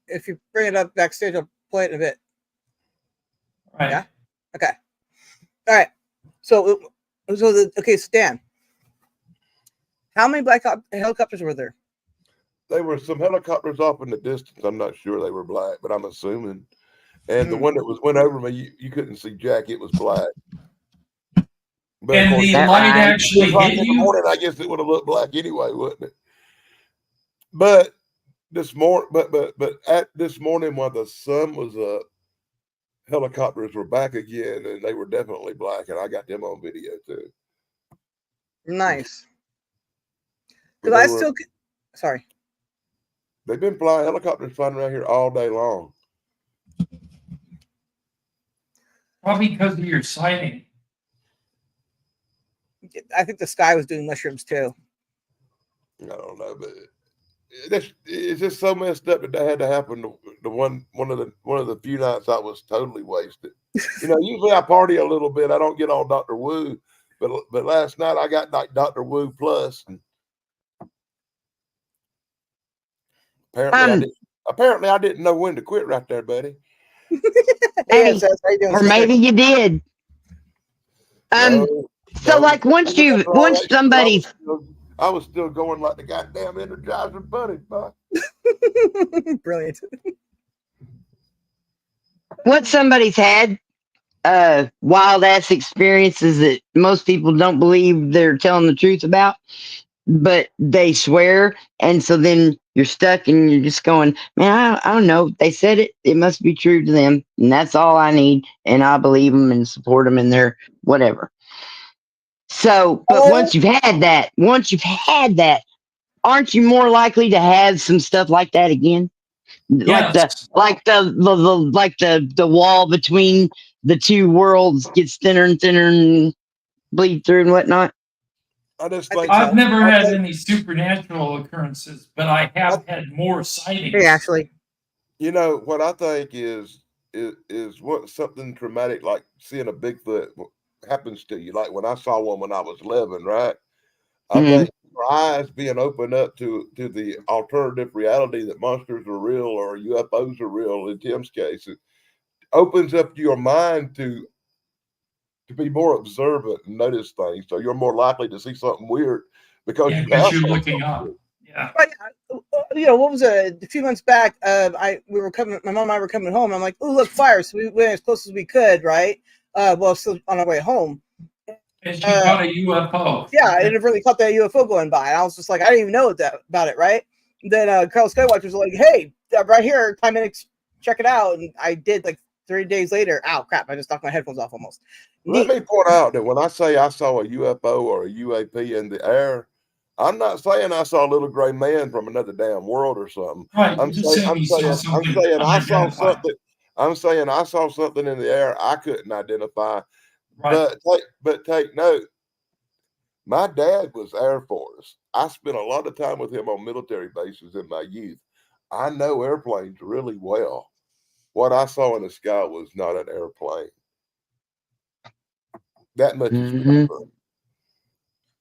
if you bring it up backstage, I'll play it in a bit. Right. Yeah? Okay. All right. So Stan, how many black helicopters were there? There were some helicopters off in the distance. I'm not sure they were black, but I'm assuming. And the one that went over me, you couldn't see jack. It was black. But and the light actually hit you? Morning, I guess it would have looked black anyway, wouldn't it? But this morning, but at this morning while the sun was up, helicopters were back again, and they were definitely black, and I got them on video too. Nice. Because sorry. They've been flying helicopters flying around here all day long. Probably because of your sighting. I think the sky was doing mushrooms too. I don't know, but it's just so messed up that had to happen. One of the few nights I was totally wasted. Usually I party a little bit. I don't get on Dr. Wu, but last night I got like Dr. Wu plus. And apparently I didn't know when to quit right there, buddy. Hey, Yes, how you doing, or sister? maybe you did. No, So no. like once After all once that shit, somebody's I was still going like the goddamn Energizer Bunny, fuck. Brilliant. once somebody's had wild ass experiences that most people don't believe they're telling the truth about, but they swear, and so then you're stuck and you're just going, man, I don't know. They said it. It must be true to them, and that's all I need, and I believe them and support them in their whatever. So, but Oh, once you've had that, aren't you more likely to have some stuff like that again? Yes. The wall between the two worlds gets thinner and thinner and bleed through and whatnot. I just I think think, I've so. never I had think, any supernatural occurrences, but I have had more sightings. hey, Ashley. you know, what I think is what something traumatic like seeing a Bigfoot happens to you. Like when I saw one when I was 11, right? I Mhm. think your eyes being opened up to the alternative reality that monsters are real or UFOs are real. In Tim's case, it opens up your mind to be more observant and notice things. So you're more likely to see something weird because Yeah, you because have you're saw looking something up. weird. Yeah. But, what was a few months back? We were coming. My mom and I were coming home. I'm like, oh, look, fire! So we went as close as we could, right? Well, still on our way home. And she caught a UFO. Yeah, I inadvertently caught that UFO going by, and I was just like, I didn't even know about it, right? And then Carl Skywatch was like, hey, right here, time minutes, check it out, and I did like 3 days later. Ow, crap! I just knocked my headphones off almost. Let Neat. me point out that when I say I saw a UFO or a UAP in the air, I'm not saying I saw a little gray man from another damn world or something. Right. I'm You're just saying saying you saw something I saw unidentified. something. I'm saying I saw something in the air I couldn't identify. Right. But take note, my dad was Air Force. I spent a lot of time with him on military bases in my youth. I know airplanes really well. What I saw in the sky was not an airplane. That much is Mhm. confirmed.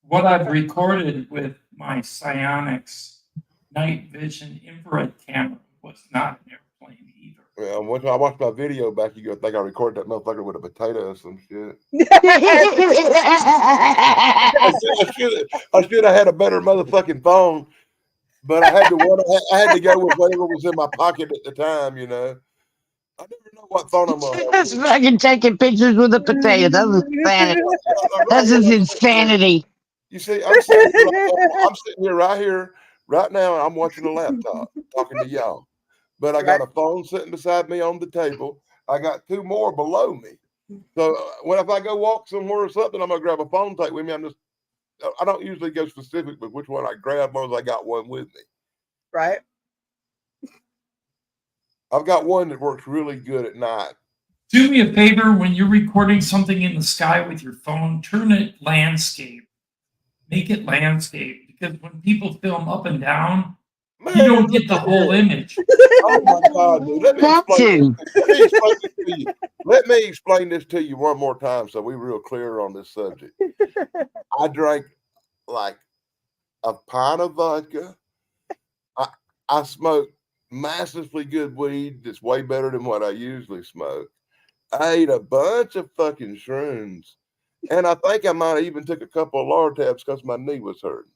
What I've recorded with my psionics night vision infrared camera was not an airplane either. Yeah, once I watched my video back, you go think I recorded that motherfucker with a potato or some shit. I should have had a better motherfucking phone, but I had to go with whatever was in my pocket at the time. You know, I never know what phone I'm gonna have. Just fucking taking pictures with a potato. That was insanity. That's just insanity. You see, I'm sitting here right here, right now. I'm watching a laptop, talking to y'all, but I got Right. a phone sitting beside me on the table. I got two more below me. So if I go walk somewhere or something, I'm gonna grab a phone, take with me. I don't usually go specific, but which one I grab, as I got one with me. Right. I've got one that works really good at night. Do me a favor when you're recording something in the sky with your phone, turn it landscape. Make it landscape because when people film up and down, Man, you don't look get the at whole this. image. Oh my God, dude. Let me Got explain to. this to you. Let me explain this to you one more time so we're real clear on this subject. I drank like a pint of vodka. I smoked massively good weed that's way better than what I usually smoke. I ate a bunch of fucking shrooms. And I think I might have even took a couple of Lortabs because my knee was hurting.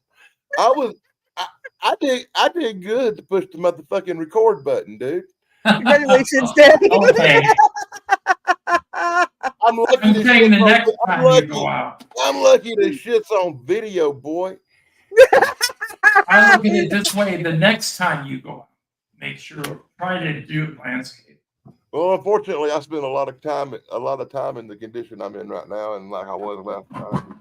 I was I did good to push the motherfucking record button, dude. Congratulations, Dan. Okay. I'm lucky I'm this saying shit's the on next I'm time you go lucky. out, I'm lucky this shit's on video, boy. I look at it this way: the next time you go out, make sure try to do it landscape. Well, unfortunately, I spend a lot of time in the condition I'm in right now, and like I was last time.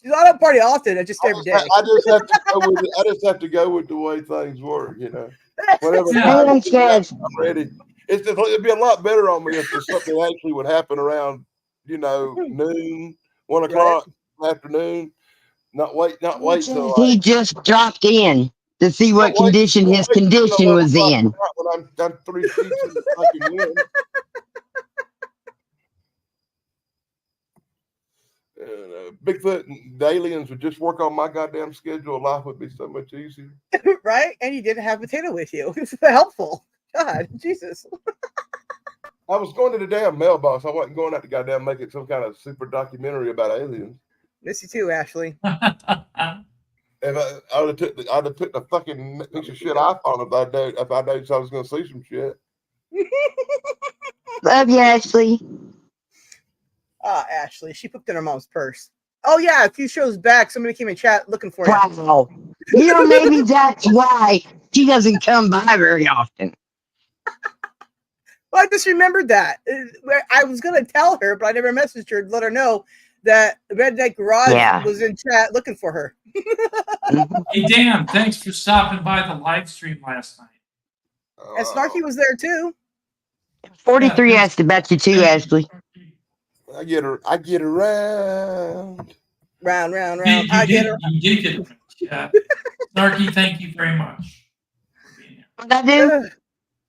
I don't party often. I just every day. I just have to go with it. I just have to go with the way things work, you know. Whatever Yeah. time Hands guys. I'm ready. It'd be a lot better on me if something actually would happen around, noon, 1 o'clock afternoon. Not wait till He just dropped in to see what condition his till condition 11 was o'clock in. when I'm 3 sheets in the fucking wind. Bigfoot and the aliens would just work on my goddamn schedule. Life would be so much easier. Right? And you didn't have potato with you. It's helpful. God, Jesus. I was going to the damn mailbox. I wasn't going out to goddamn make it some kind of super documentary about aliens. Miss you too, Ashley. If I would have took the fucking piece of shit iPhone if I knew I was going to see some shit. Love you, Ashley. Ah, Ashley. She pooped in her mom's purse. Oh yeah, a few shows back, somebody came in chat looking for you. Wow. Maybe that's why she doesn't come by very often. Well, I just remembered that. I was gonna tell her, but I never messaged her to let her know that Redneck Garage was in chat looking for her. Hey Dan, thanks for stopping by the live stream last night. And Snarky was there too. 43 asked about you too, Ashley. I get around. Round. You did get it. Yeah. Snarky, thank you very much for being here. What I do?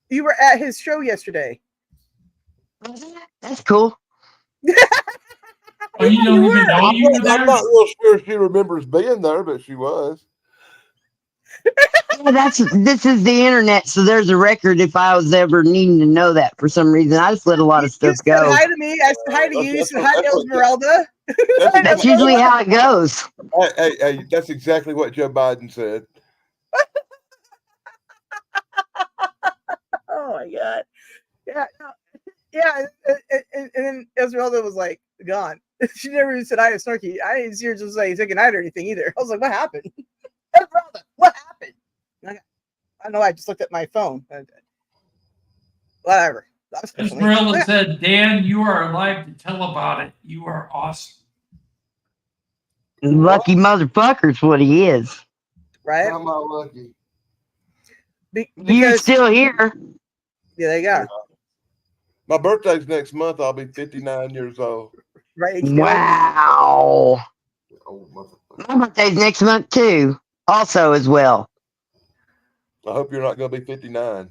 You were at his show yesterday. That's cool. Oh, you don't even know you were there? I'm not real sure she remembers being there, but she was. Yeah, this is the internet, so there's a record if I was ever needing to know that for some reason. I just let a lot of stuff You said go. hi to me. I said hi to you. You said hi to Esmeralda. That's usually how it goes. Hey, that's exactly what Joe Biden said. Oh my god. Yeah. And then Esmeralda was like gone. She never even said hi to Snarky. I didn't see her just like say goodnight or anything either. I was like, what happened? Esmeralda, what happened? I don't know. I just looked at my phone. Whatever. Esmeralda said, Dan, you are alive to tell about it. You are awesome. Lucky motherfucker's what he is. Right? How am I lucky? You're still here. Yeah, there you go. My birthday's next month. I'll be 59 years old. Right? Wow. My birthday's next month too. Also as well. I hope you're not going to be 59.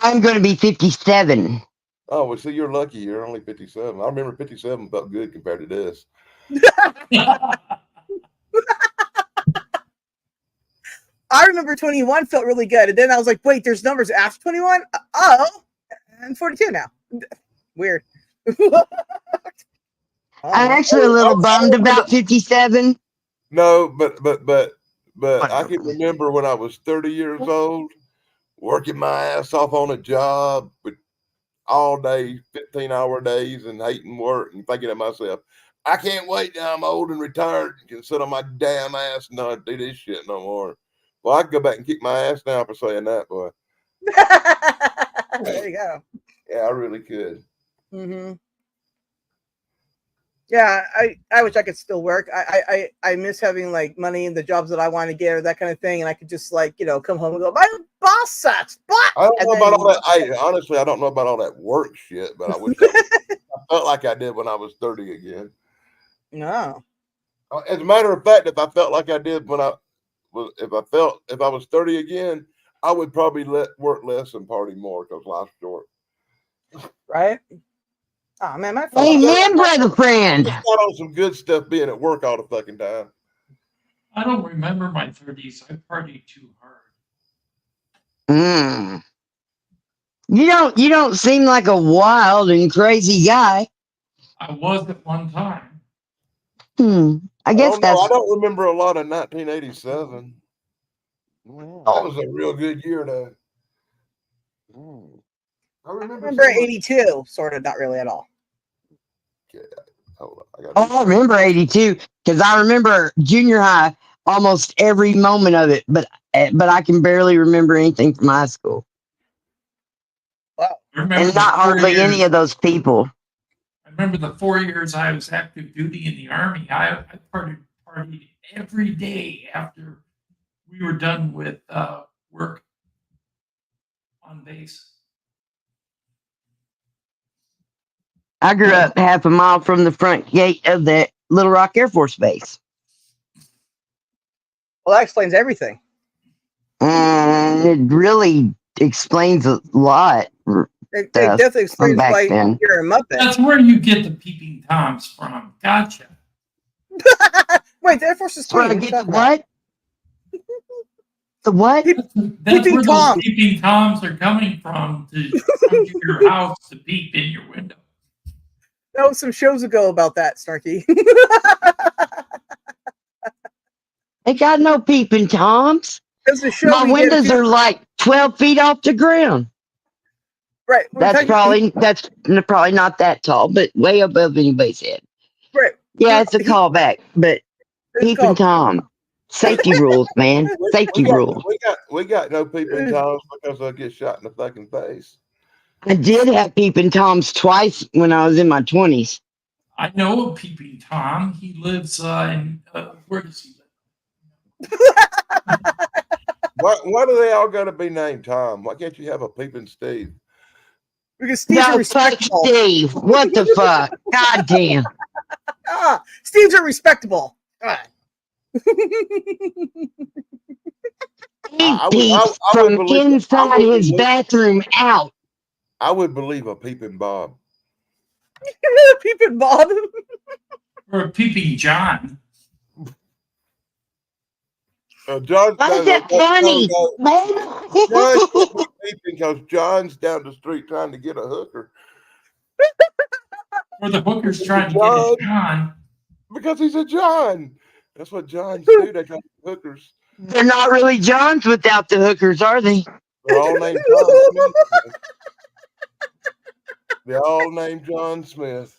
I'm going to be 57. Oh, well, see, you're lucky. You're only 57. I remember 57 felt good compared to this. I remember 21 felt really good. And then I was like, wait, there's numbers after 21? Oh, I'm 42 now. Weird. I'm actually a little bummed about 57. No, but I can remember when I was 30 years old, working my ass off on a job with all day, 15-hour days, and hating work and thinking to myself, I can't wait till I'm old and retired and can sit on my damn ass and not do this shit no more. Well, I'd go back and kick my ass now for saying that, boy. There you go. Yeah, I really could. Mm-hmm. Yeah, I wish I could still work. I miss having like money in the jobs that I want to get or that kind of thing, and I could just like come home and go, my boss sucks. I don't know about all that. Honestly, I don't know about all that work shit, but I wish I felt like I did when I was 30 again. No. As a matter of fact, if I felt like I did when if I was 30 again, I would probably work less and party more because life's short. Right? Oh man, my amen, brother friend. Got on some good stuff being at work all the fucking time. I don't remember my 30s. I partied too hard. You don't seem like a wild and crazy guy. I was at one time. I guess that's. I don't remember a lot of 1987. Well, that was a real good year, though. I remember 82, sort of, not really at all. Okay. Hold on. I remember 82 because I remember junior high almost every moment of it, but I can barely remember anything from high school. Wow. And not hardly any of those people. I remember the 4 years I was active duty in the Army. I partied every day after we were done with work on base. I grew up half a mile from the front gate of the Little Rock Air Force Base. Well, that explains everything. And it really explains a lot. It definitely explains why then. You're a Muppet. That's where you get the peeping Toms from. Gotcha. Wait, the Air Force is where I get the what? The what? That's Peeping where those Tom. peeping toms are coming from to come to your house to peep in your window. That was some shows ago about that, Snarky. They got no peeping toms. There's a show My we did. windows are like 12 feet off the ground. Right. That's probably not that tall, but way above anybody's head. right. Yeah, it's a callback, but It's peeping called Tom. Safety rules, man. Safety rules. We got no peeping toms because they'll get shot in the fucking face. I did have peeping Toms twice when I was in my 20s. I know a peeping Tom. He lives in where does he live? Why do they all got to be named Tom? Why can't you have a peeping Steve? because Steve's No, fuck respectable. Steve. What the fuck? God damn. Steve's respectable. He peeps from inside his bathroom out. I would believe a peeping Bob. Peeping Bob. Or a peeping John. John, Why is that funny, John's peeping because John's down the street trying to get a hooker. Or the hooker's trying to get his John. Because he's a John. That's what Johns do. They try to get hookers. They're not really Johns without the hookers, are they? They're all named John Smith. They're all named John Smith.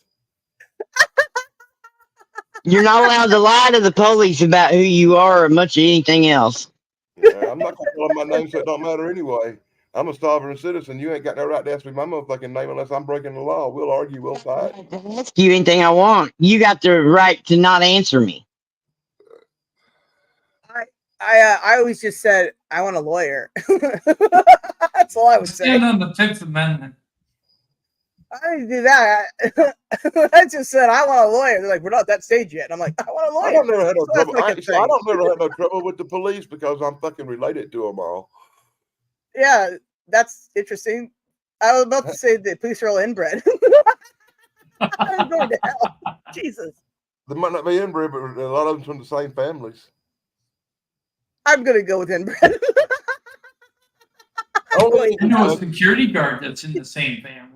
You're not allowed to lie to the police about who you are or much of anything else. Yeah, I'm not going to tell them my name, so it don't matter anyway. I'm a sovereign citizen. You ain't got no right to ask me my motherfucking name unless I'm breaking the law. We'll argue, we'll fight. I can ask you anything I want. You got the right to not answer me. I always just said I want a lawyer. That's all I would say. Stand on the Fifth Amendment. I didn't do that. I just said I want a lawyer. They're like, we're not at that stage yet. And I'm like, I want a lawyer. I don't never had no So that's trouble. like a thing. I don't never have no trouble with the police because I'm fucking related to them all. Yeah, that's interesting. I was about to say the police are all inbred. I'm going to hell. Jesus. They might not be inbred, but a lot of them from the same families. I'm going to go with inbred. Only I know a security guard that's in the same family.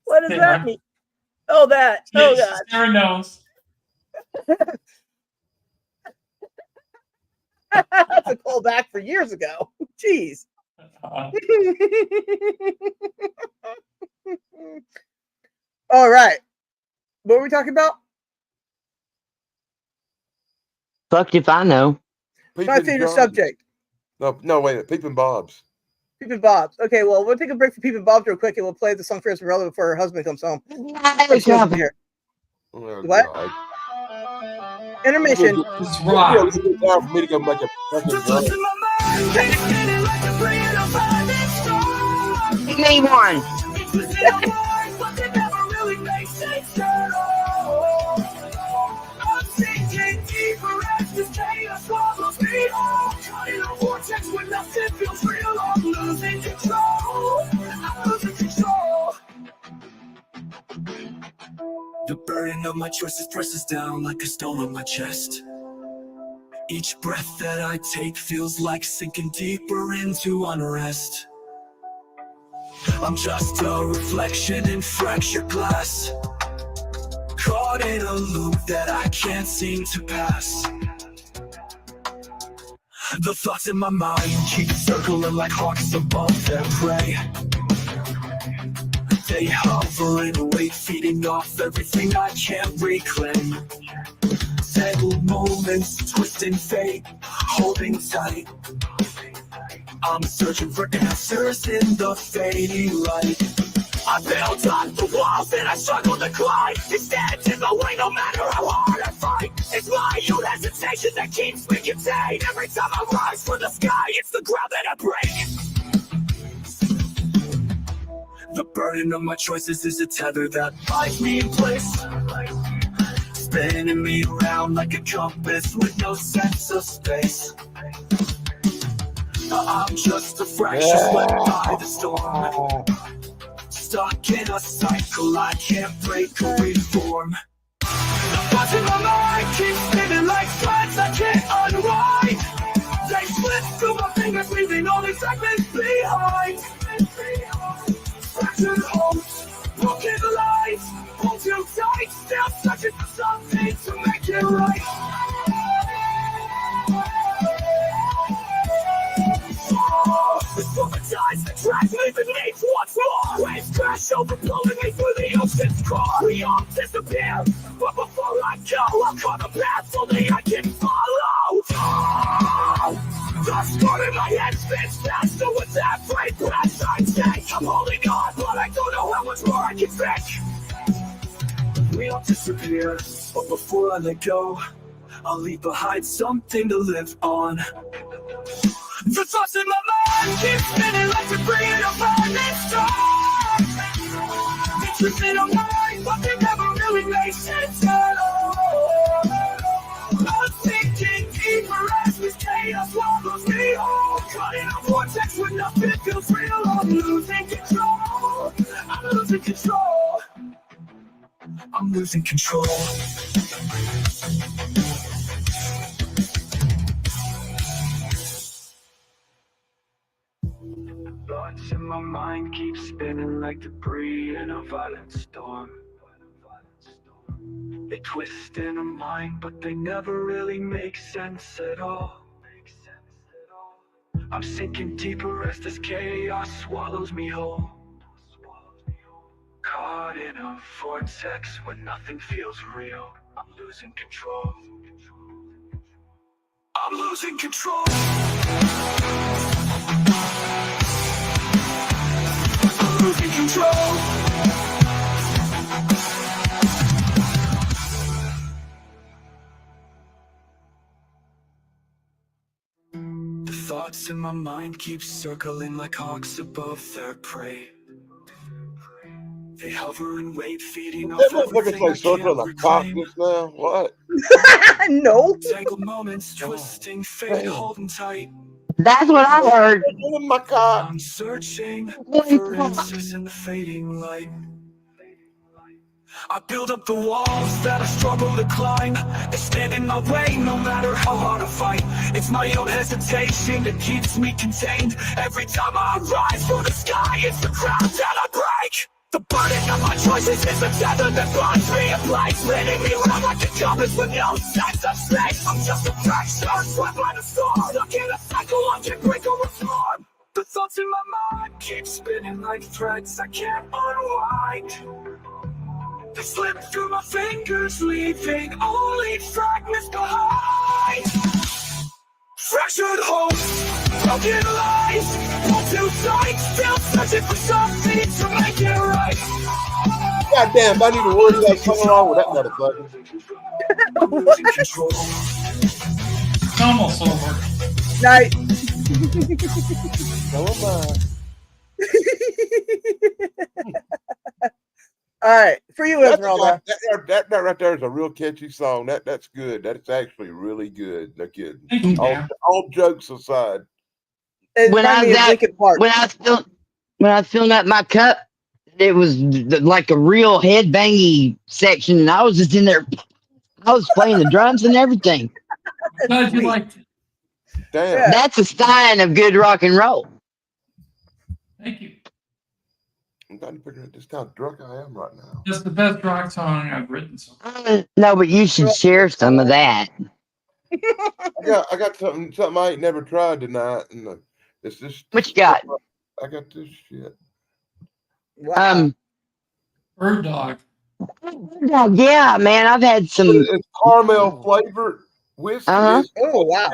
What does that mean? Oh, that. Oh, God. Sarah knows. That's a callback for years ago. Jeez. All right. What were we talking about? Fuck if I know. My favorite subject. No, wait. Peeping Bob's. Peeping Bob's. Okay, well, we'll take a break for Peeping Bob's real quick, and we'll play the song for Esmeralda before her husband comes home. Here. Oh, What? God. Intermission. It's rock. It's time for me to go make a fucking drum. Give me one. The burden of my choices presses down like a stone on my chest. Each breath that I take feels like sinking deeper into unrest. I'm just a reflection in fractured glass, caught in a loop that I can't seem to pass. The thoughts in my mind keep circling like hawks above their prey. They hover and wait, feeding off everything I can't reclaim. Tangled moments, twisting fate, holding tight. I'm searching for answers in the fading light. I built up the walls and I struggle to climb. It stands in the way no matter how hard I fight. It's my own hesitation that keeps me contained. Every time I rise for the sky, it's the ground that I break. The burden of my choices is a tether that binds me in place, spinning me around like a compass with no sense of space. I'm just a fraction swept by the storm, stuck in a cycle I can't break or reform. The thoughts in my mind keep spinning like threads I can't unwind. fractured hopes, broken lives, hold you tight, still searching for something to make it right. Traumatized, the track leaving me once more. Waves crash over, pulling me through the ocean's core. We all disappear, but before I go, I'll cut a path only I can follow. The storm in my head spins faster with every breath I take. I'm holding on, but I don't know how much more I can take. We all disappear, but before I let go, I'll leave behind something to live on. The thoughts in my mind keep spinning like debris in a burning storm. They twist in my mind, but they never really make sense at all. I'm thinking deeper as this chaos swallows me whole. Caught in a vortex where nothing feels real. I'm losing control. I'm losing control. I'm losing control. Thoughts in my mind keep spinning like debris in a violent storm. They twist in a mind, but they never really make sense at all. I'm sinking deeper as this chaos swallows me whole. Caught in a vortex where nothing feels real. I'm losing control. I'm losing control. I'm losing control. The thoughts in my mind keep circling like hawks above their prey. They hover and wait, feeding off That motherfucker everything I say circle can't like cock reclaim. just now. What? No. Tangled moments, twisting, fate holding tight. That's what I heard. In my cock. I'm searching for answers in the fading light. I build up the walls that I struggle to climb. They stand in my way no matter how hard I fight. It's my own hesitation that keeps me contained. Every time I rise from the sky, it's the ground that I break. The burden of my choices is the tether that binds me in place, spinning me around like a compass with no sense of space. I'm just a fracture, swept by the storm, stuck in a cycle I can't break or reform. The thoughts in my mind keep spinning like threads I can't unwind. They slip through my fingers, leaving only fragments behind. Fractured hopes, broken lies, pulled too tight, still searching for something to make it right. Goddamn, I need to worry about something wrong with that motherfucker. I'm losing control. It's almost over. Night. So am I. All right, for you, Esmeralda. That right there is a real catchy song. That's good. That's actually really good. No kidding. Thank you, man. All jokes aside. It When I reminded was me of at- Linkin Park. When I was filling up my cup, it was like a real headbangy section, and I was just in there. I was playing the drums and everything. Glad you Sweet. liked it. Damn. Yeah. That's a sign of good rock and roll. Thank you. I'm trying to figure out just how drunk I am right now. That's the best rock song I've written so far. No, but you should share some of that. I got something I ain't never tried tonight, and it's just What you got? I got this shit. Wow. Bird Dog. Yeah, man, I've had some. It's caramel flavored whiskey. Uh-huh. Oh wow.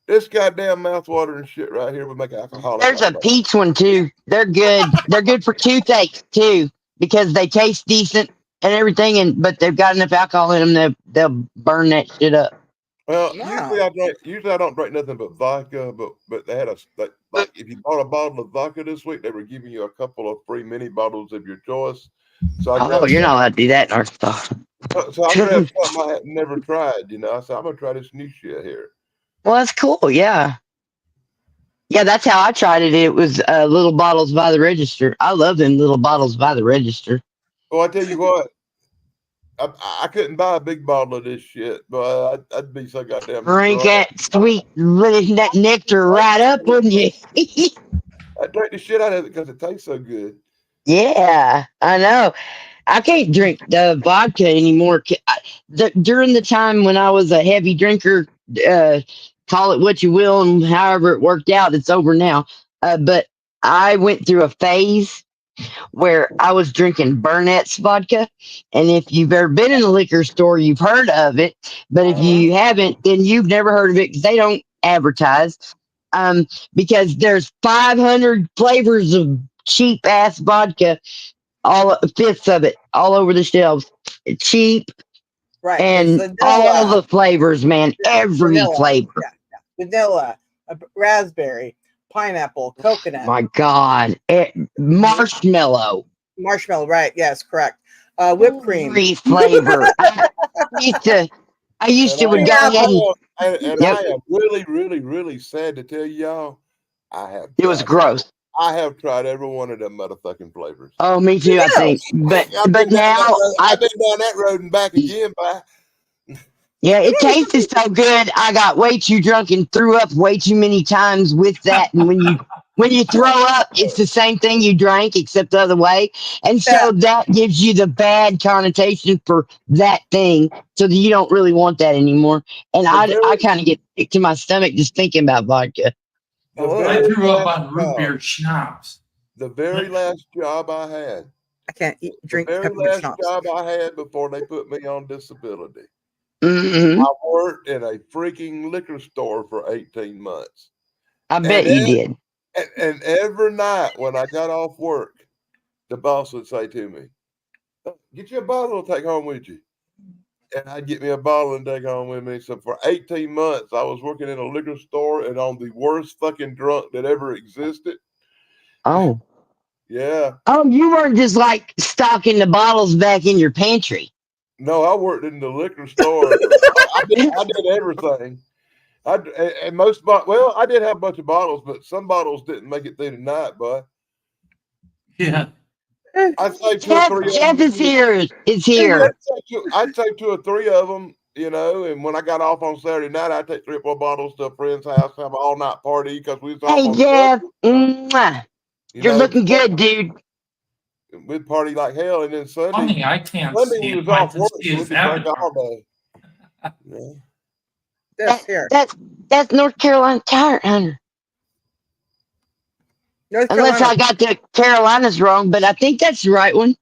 This goddamn mouthwatering shit right here would make alcoholic. There's a peach one too. They're good. They're good for toothaches too because they taste decent and everything, but they've got enough alcohol in them they'll burn that shit up. Well, Wow. usually I don't drink nothing but vodka, but they had like if you bought a bottle of vodka this week, they were giving you a couple of free mini bottles of your choice. So I Oh, grabbed you're not allowed to do that in Arkansas. so I grabbed something I had never tried. I said I'm gonna try this new shit here. Well, that's cool. Yeah. Yeah, that's how I tried it. It was little bottles by the register. I love them little bottles by the register. Well, I tell you what, I couldn't buy a big bottle of this shit, but I'd be so goddamn Drink drunk. that sweet, that nectar right up, wouldn't you? I drank the shit out of it because it tastes so good. Yeah, I know. I can't drink vodka anymore. During the time when I was a heavy drinker, uh, call it what you will, and however it worked out, it's over now. But I went through a phase where I was drinking Burnett's vodka. And if you've ever been in a liquor store, you've heard of it. But if Uh-huh. you haven't, then you've never heard of it because they don't advertise. Um, because there's 500 flavors of cheap ass vodka, all fifths of it, all over the shelves. Cheap Right. There's and all vanilla, the flavors, man. Every vanilla, flavor. vanilla, raspberry, pineapple, coconut, My God. Marshmallow. marshmallow. Right. Yes, correct. Whipped cream. Every flavor. Used to I used And to I, would Green go and ahead apple. and I yep, am really, really, really sad to tell y'all, I have it was tried. gross. I have tried every one of them motherfucking flavors. Oh, me Me too, I too. think. I've But been down that now road. I I've been down that road and back again, by. yeah, it tasted so good. I got way too drunk and threw up way too many times with that. And when you throw up, it's the same thing you drank except the other way. And Yeah. so that gives you the bad connotation for that thing. So that you don't really want that anymore. And The I very, kind of get sick to my stomach just thinking about vodka. the I Oh, very grew up last on root job, beer schnapps. the very last job I had, I can't the drink very peppermint last schnapps. job I had before they put me on disability, Hmm. I worked in a freaking liquor store for 18 months. I And, bet you did. and every night when I got off work, the boss would say to me, "Get you a bottle to take home with you." And I'd get me a bottle and take home with me. So for 18 months, I was working in a liquor store and on the worst fucking drunk that ever existed. Oh. Yeah. Oh, you weren't just like stocking the bottles back in your pantry. No, I worked in the liquor store. I did everything. And most well, I did have a bunch of bottles, but some bottles didn't make it through the night, bud. Yeah. I'd say two or Jeff, three of Jeff them. is here. Is Yeah. here. I'd take two or three of them, you know. And when I got off on Saturday night, I'd take 3 or 4 bottles to a friend's house, have an all night party because we was off Hey, on Jeff. Sunday, Mwah. you You're know. looking good, dude. We'd party like hell, and then Funny, I can't Sunday see we was him. I off can work, see so we his could drink avatar. all day. Yeah. This here. That's North Carolina Tire Hunter. North Unless Carolina. I got the Carolinas wrong, but I think that's the right one.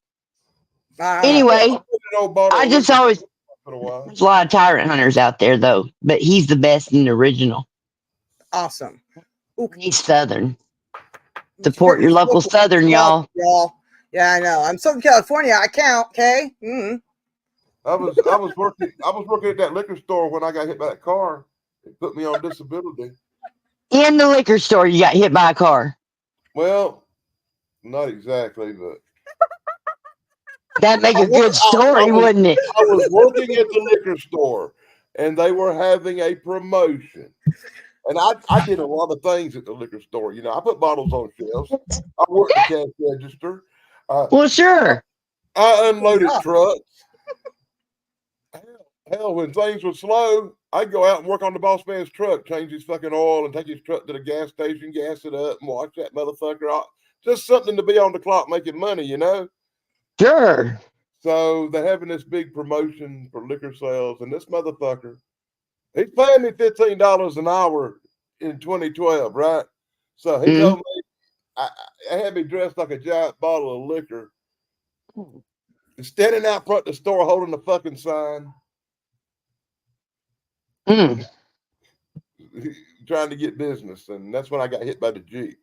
I don't know. I Anyway, put an old bottle I of just liquor always for a while. there's a lot of Tyrant Hunters out there though, but he's the best in the original. Awesome. Ooh, He's Southern. Support your local Southern, y'all. Yeah, I know. I'm Southern California. I count. Okay. Mm-hmm. I was working at that liquor store when I got hit by that car. It put me on disability. In the liquor store, you got hit by a car. Well, not exactly, but That'd make I, a good story, wouldn't it? I was working at the liquor store, and they were having a promotion. And I did a lot of things at the liquor store. You know, I put bottles on shelves. I worked the cash register. Well, sure. I unloaded Yeah. trucks. Hell, when things were slow, I'd go out and work on the boss man's truck, change his fucking oil, and take his truck to the gas station, gas it up, and watch that motherfucker out. Just something to be on the clock making money, you know? Sure. So they're having this big promotion for liquor sales, and this motherfucker, he's paying me $15 an hour in 2012, right? So he told me, I had me dressed like a giant bottle of liquor, standing out front of the store holding the fucking sign, Mm. trying to get business. And that's when I got hit by the Jeep.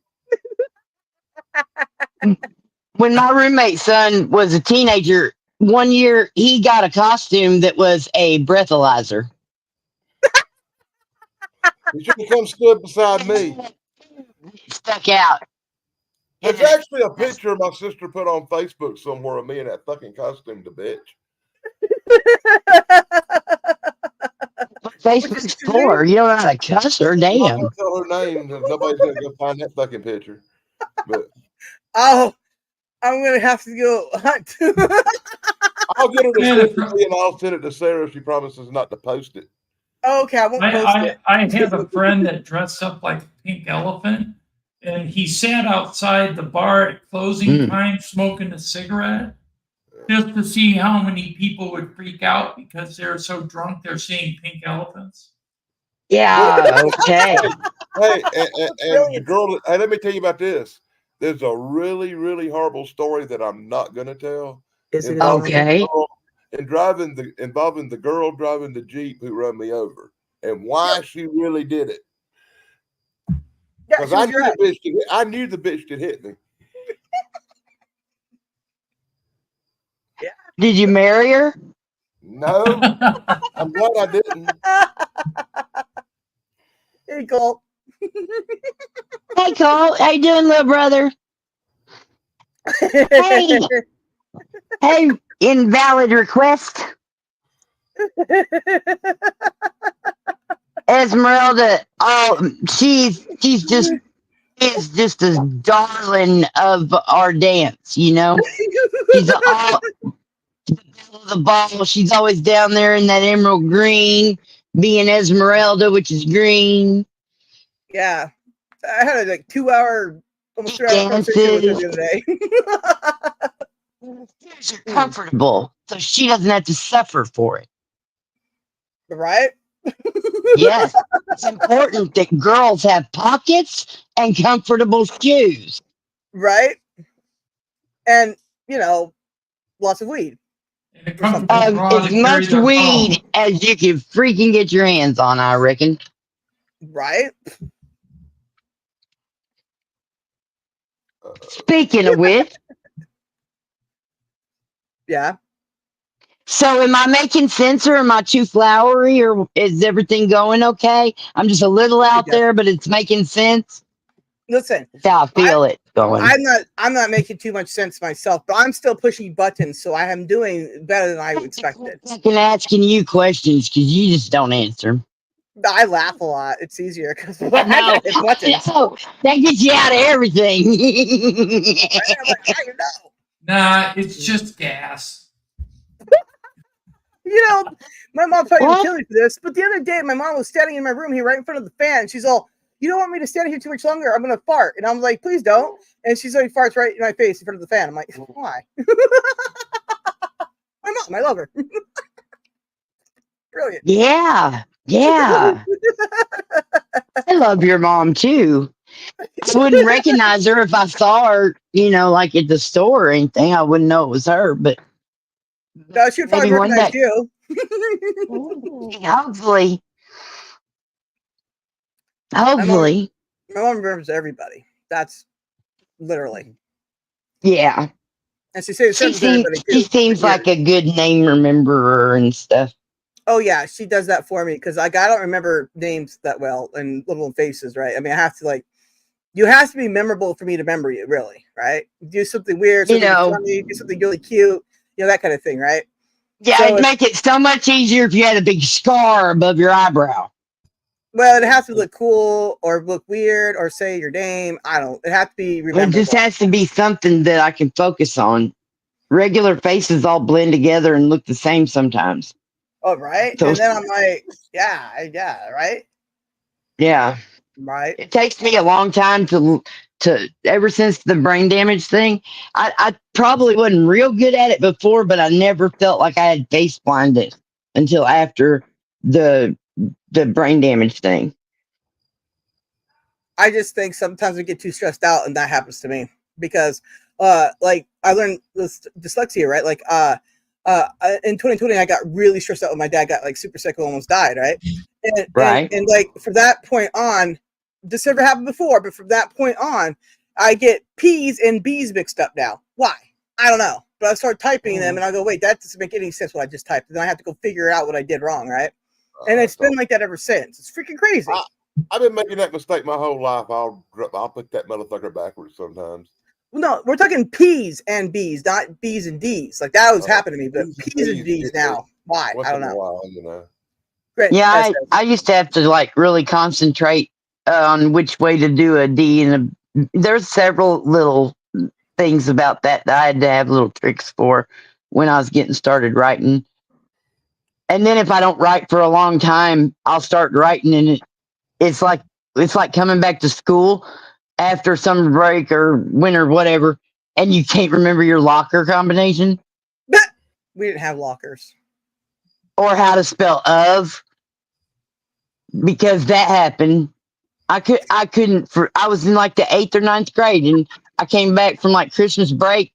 When my roommate's son was a teenager, one year he got a costume that was a breathalyzer. He should have come stood beside me. Stuck out. There's actually a picture my sister put on Facebook somewhere of me in that fucking costume, the bitch. Facebook's for. You don't know how to cuss her. I'm not Damn. gonna tell her name because nobody's gonna go find that fucking picture. But Oh, I'm gonna have to go hunt. I'll get her to Man, send it to me and I'll send it to Sarah if she promises not to post it. Okay, I won't post it. I had a friend that dressed up like a pink elephant and he sat outside the bar at closing Mm. time smoking a cigarette just to see how many people would freak out because they're so drunk they're seeing pink elephants. Yeah, okay. Hey, and the Brilliant. girl. Hey, let me tell you about this. There's a really, really horrible story that I'm not going to tell. Is it Involving on? the Okay. girl and involving the girl driving the Jeep who run me over, and why she really did it. Yeah, Because she was your ex. I knew the bitch could hit me. Did you marry her? No, I'm glad I didn't. Hey, Cole. Hey, Cole. How you doing, little brother? Hey, hey, invalid request. Esmeralda, oh, she's just is just a darling of our dance. You know, she's all the ball. She's always down there in that emerald green, being Esmeralda, which is green. Yeah, I had a like 2 hour, almost 3 hour conversation with her Dances. the other day. She's comfortable, so she doesn't have to suffer for it. Right? Yes, it's important that girls have pockets and comfortable shoes. Right? And, you know, lots of weed. And a comfortable something. bra As to carry much their weed phone. as you can freaking get your hands on, I reckon. Right? Speaking of which, Yeah. so am I making sense or am I too flowery or is everything going okay? I'm just a little Pretty out good. there, but it's making sense. Listen, That's how I feel it going. I'm not making too much sense myself, but I'm still pushing buttons, so I am doing better than I expected. I'm asking you questions because you just don't answer. I laugh a lot. It's easier because I I know. got hit buttons. No, that gets you out of everything. I'm like, how you know? Nah, it's just gas. You know, my mom's probably gonna What? kill me for this, but the other day my mom was standing in my room here right in front of the fan. She's all, "You don't want me to stand here too much longer? I'm gonna fart." And I'm like, "Please don't." And she's like, farts right in my face in front of the fan. I'm like, "Why?" My mom, I love her. Brilliant. Yeah, yeah. I love your mom too. I wouldn't recognize her if I saw her, like at the store or anything. I wouldn't know it was her, but No, she would probably maybe one recognize day. you. Hopefully. My mom, Hopefully. my mom remembers everybody. That's literally. Yeah. And she says She remembers seems everybody she too. For seems like years. a good name rememberer and stuff. Oh yeah, she does that for me because like I don't remember names that well and little faces, right? I mean, I have to like you have to be memorable for me to remember you, really, right? Do something weird, You something know, funny, do something really cute, that kind of thing, right? yeah, So it'd make it so much easier if you had a big scar above your eyebrow. well, it has to look cool or look weird or say your name. I don't. It has to be It just rememberable. has to be something that I can focus on. Regular faces all blend together and look the same sometimes. Oh, right. So And then I'm like, yeah, right, yeah. right. It takes me a long time to ever since the brain damage thing. I probably wasn't real good at it before, but I never felt like I had face blinded until after the the brain damage thing. I just think sometimes we get too stressed out, and that happens to me because, like I learned this dyslexia, right? Like, in 2020, I got really stressed out when my dad got like super sick, and almost died, right? And and Right. and like from that point on, this never happened before, but from that point on, I get P's and B's mixed up now. Why? I don't know. But I start typing them, and I go, wait, that doesn't make any sense. What I just typed, and then I have to go figure out what I did wrong, right? And it's been like that ever since. It's freaking crazy. I've been making that mistake my whole life. I'll put that motherfucker backwards sometimes. No, we're talking P's and B's, not B's and D's. Like that was happening to me, but P's and D's now. Why? Once I don't in a know. while. Great. Yeah, Yes, I used to have to like really concentrate on which way to do a D, and there's several little things about that I had to have little tricks for when I was getting started writing. And then if I don't write for a long time, I'll start writing, and it's like coming back to school. after summer break or winter, whatever, and you can't remember your locker combination We didn't have lockers. or how to spell of? Because that happened. I couldn't I was in like the 8th or 9th grade, and I came back from like Christmas break,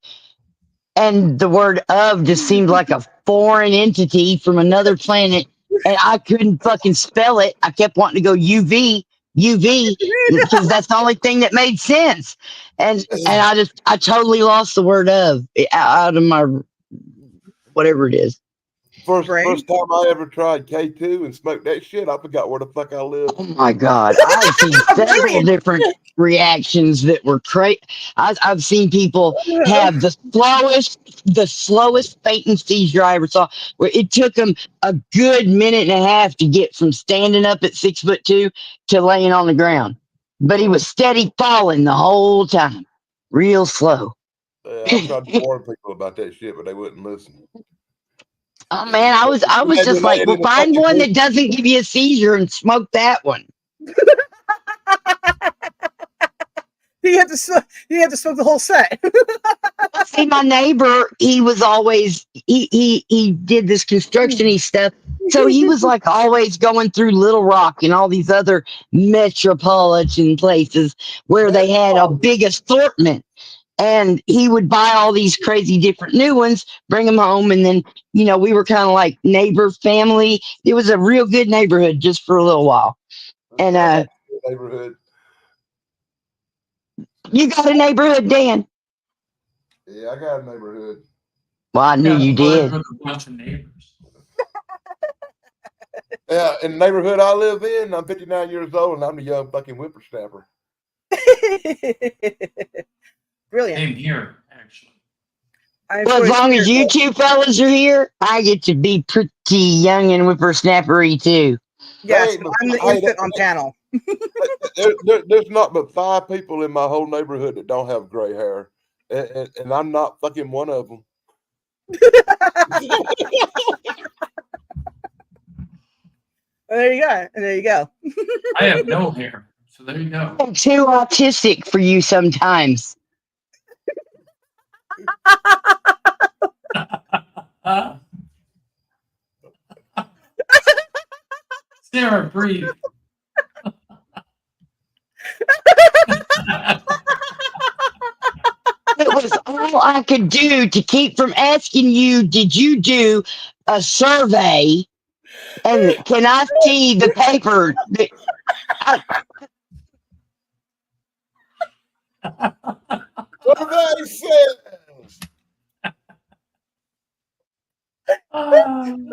and the word of just seemed like a foreign entity from another planet, and I couldn't fucking spell it. I kept wanting to go UV, because that's the only thing that made sense. And I totally lost the word of out of my whatever it is. First Brain? time I ever tried K2 and smoked that shit, I forgot where the fuck I lived. Oh my God. I've seen several different reactions that were crazy. I've seen people have the slowest fainting seizure I ever saw, where it took them a good minute and a half to get from standing up at 6'2" to laying on the ground. But he was steady falling the whole time, real slow. Yeah, I tried to warn people about that shit, but they wouldn't listen. Oh man, I was just like, well, find one that doesn't give you a seizure and smoke that one. You had to smoke the whole set. See, my neighbor, he was always he did this construction-y stuff. So he was like always going through Little Rock and all these other metropolitan places where they had a big assortment. And he would buy all these crazy different new ones, bring them home, and then, we were kind of like neighbor family. It was a real good neighborhood just for a little while. And Neighborhood. you got a neighborhood, Dan? Yeah, I got a neighborhood. Well, I knew you did. With a bunch of neighbors. Yeah, in the neighborhood I live in, I'm 59 years old, and I'm the young fucking whippersnapper. Brilliant. Same here, actually. Well, as long as you two fellas are here, I get to be pretty young and whippersnappery too. Yes, I'm the infant on panel. There's not but 5 people in my whole neighborhood that don't have gray hair, and I'm not fucking one of them. There you go. There you go. I have no hair, so there you go. I'm too autistic for you sometimes. Sarah, breathe. It was all I could do to keep from asking you, did you do a survey? And can I see the paper? Survey says. I'm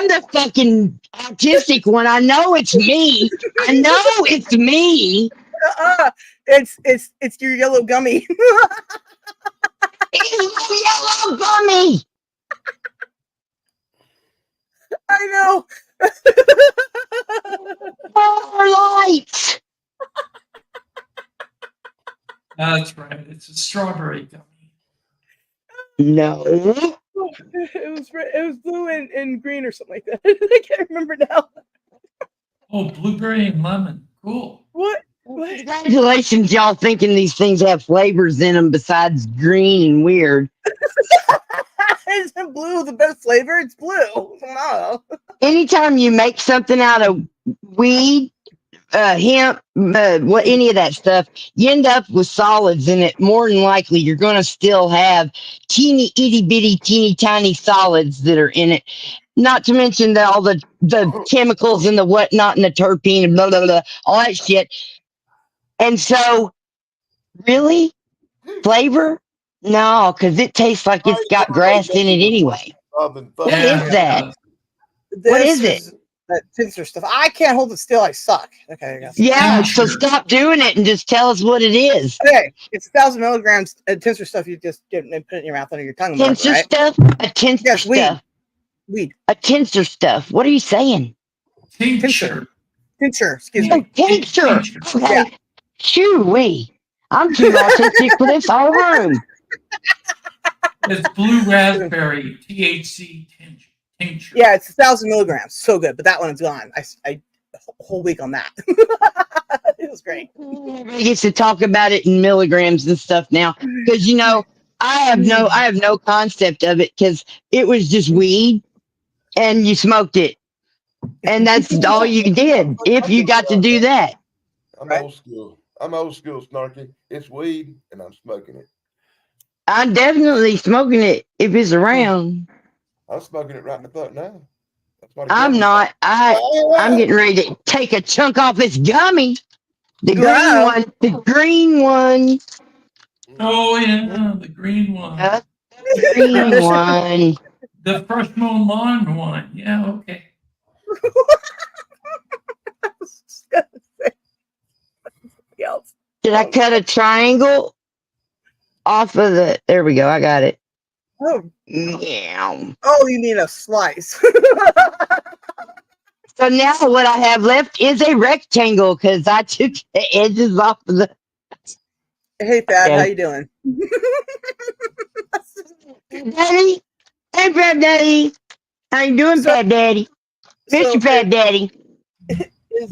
the fucking autistic one. I know it's me. I know it's me. It's your yellow gummy. It's yellow gummy. I know. More lights. That's right. It's a strawberry gummy. No. It was blue and green or something like that. I can't remember now. Oh, blueberry and lemon. Cool. What? Congratulations, y'all thinking these things have flavors in them besides green and weird. Isn't blue the best flavor? It's blue. No. Anytime you make something out of weed, hemp, any of that stuff, you end up with solids in it. More than likely, you're going to still have teeny, itty bitty, teeny tiny solids that are in it. Not to mention all the chemicals and the whatnot and the terpene and blah, blah, blah, all that shit. And so, really? Flavor? No, because it tastes like it's got grass in it anyway. What is that? What is it? That tincture stuff. I can't hold it still. I suck. Okay. Yeah, so stop doing it and just tell us what it is. Okay, it's 1,000 milligrams of tincture stuff. You just get and put it in your mouth under your tongue. Tincture right? stuff? A tincture stuff. Weed. A tincture stuff. What are you saying? Tincture. Tincture. Excuse Oh, me. tincture. Okay. Yeah. Shoo-wee. I'm too autistic for this whole room. It's blue raspberry THC tincture. Yeah, it's 1,000 milligrams. So good, but that one's gone. I a whole week on that. was great. Everybody gets to talk about it in milligrams and stuff now, because I have no concept of it, because it was just weed and you smoked it, and that's all you did if you got to do that. I'm Right. old school. I'm old school, Snarky. It's weed, and I'm smoking it. I'm definitely smoking it if it's around. I'm smoking it right in the butt now. That's what it I'm comes not. I'm getting ready to take a chunk off this gummy. The green Wow. one. The green one. Oh yeah, the green one, Yeah, the green one. the fresh mown lawn one. Yeah, okay. Else. Did I cut a triangle off of the? There we go. I got it. Oh, Yeah. oh, you mean a slice? So now what I have left is a rectangle because I took the edges off of the. Hey, Thad, how Okay. you doing? Daddy, hey, Fat Daddy. How you doing, So- Fat Daddy? Mr. Fat Daddy.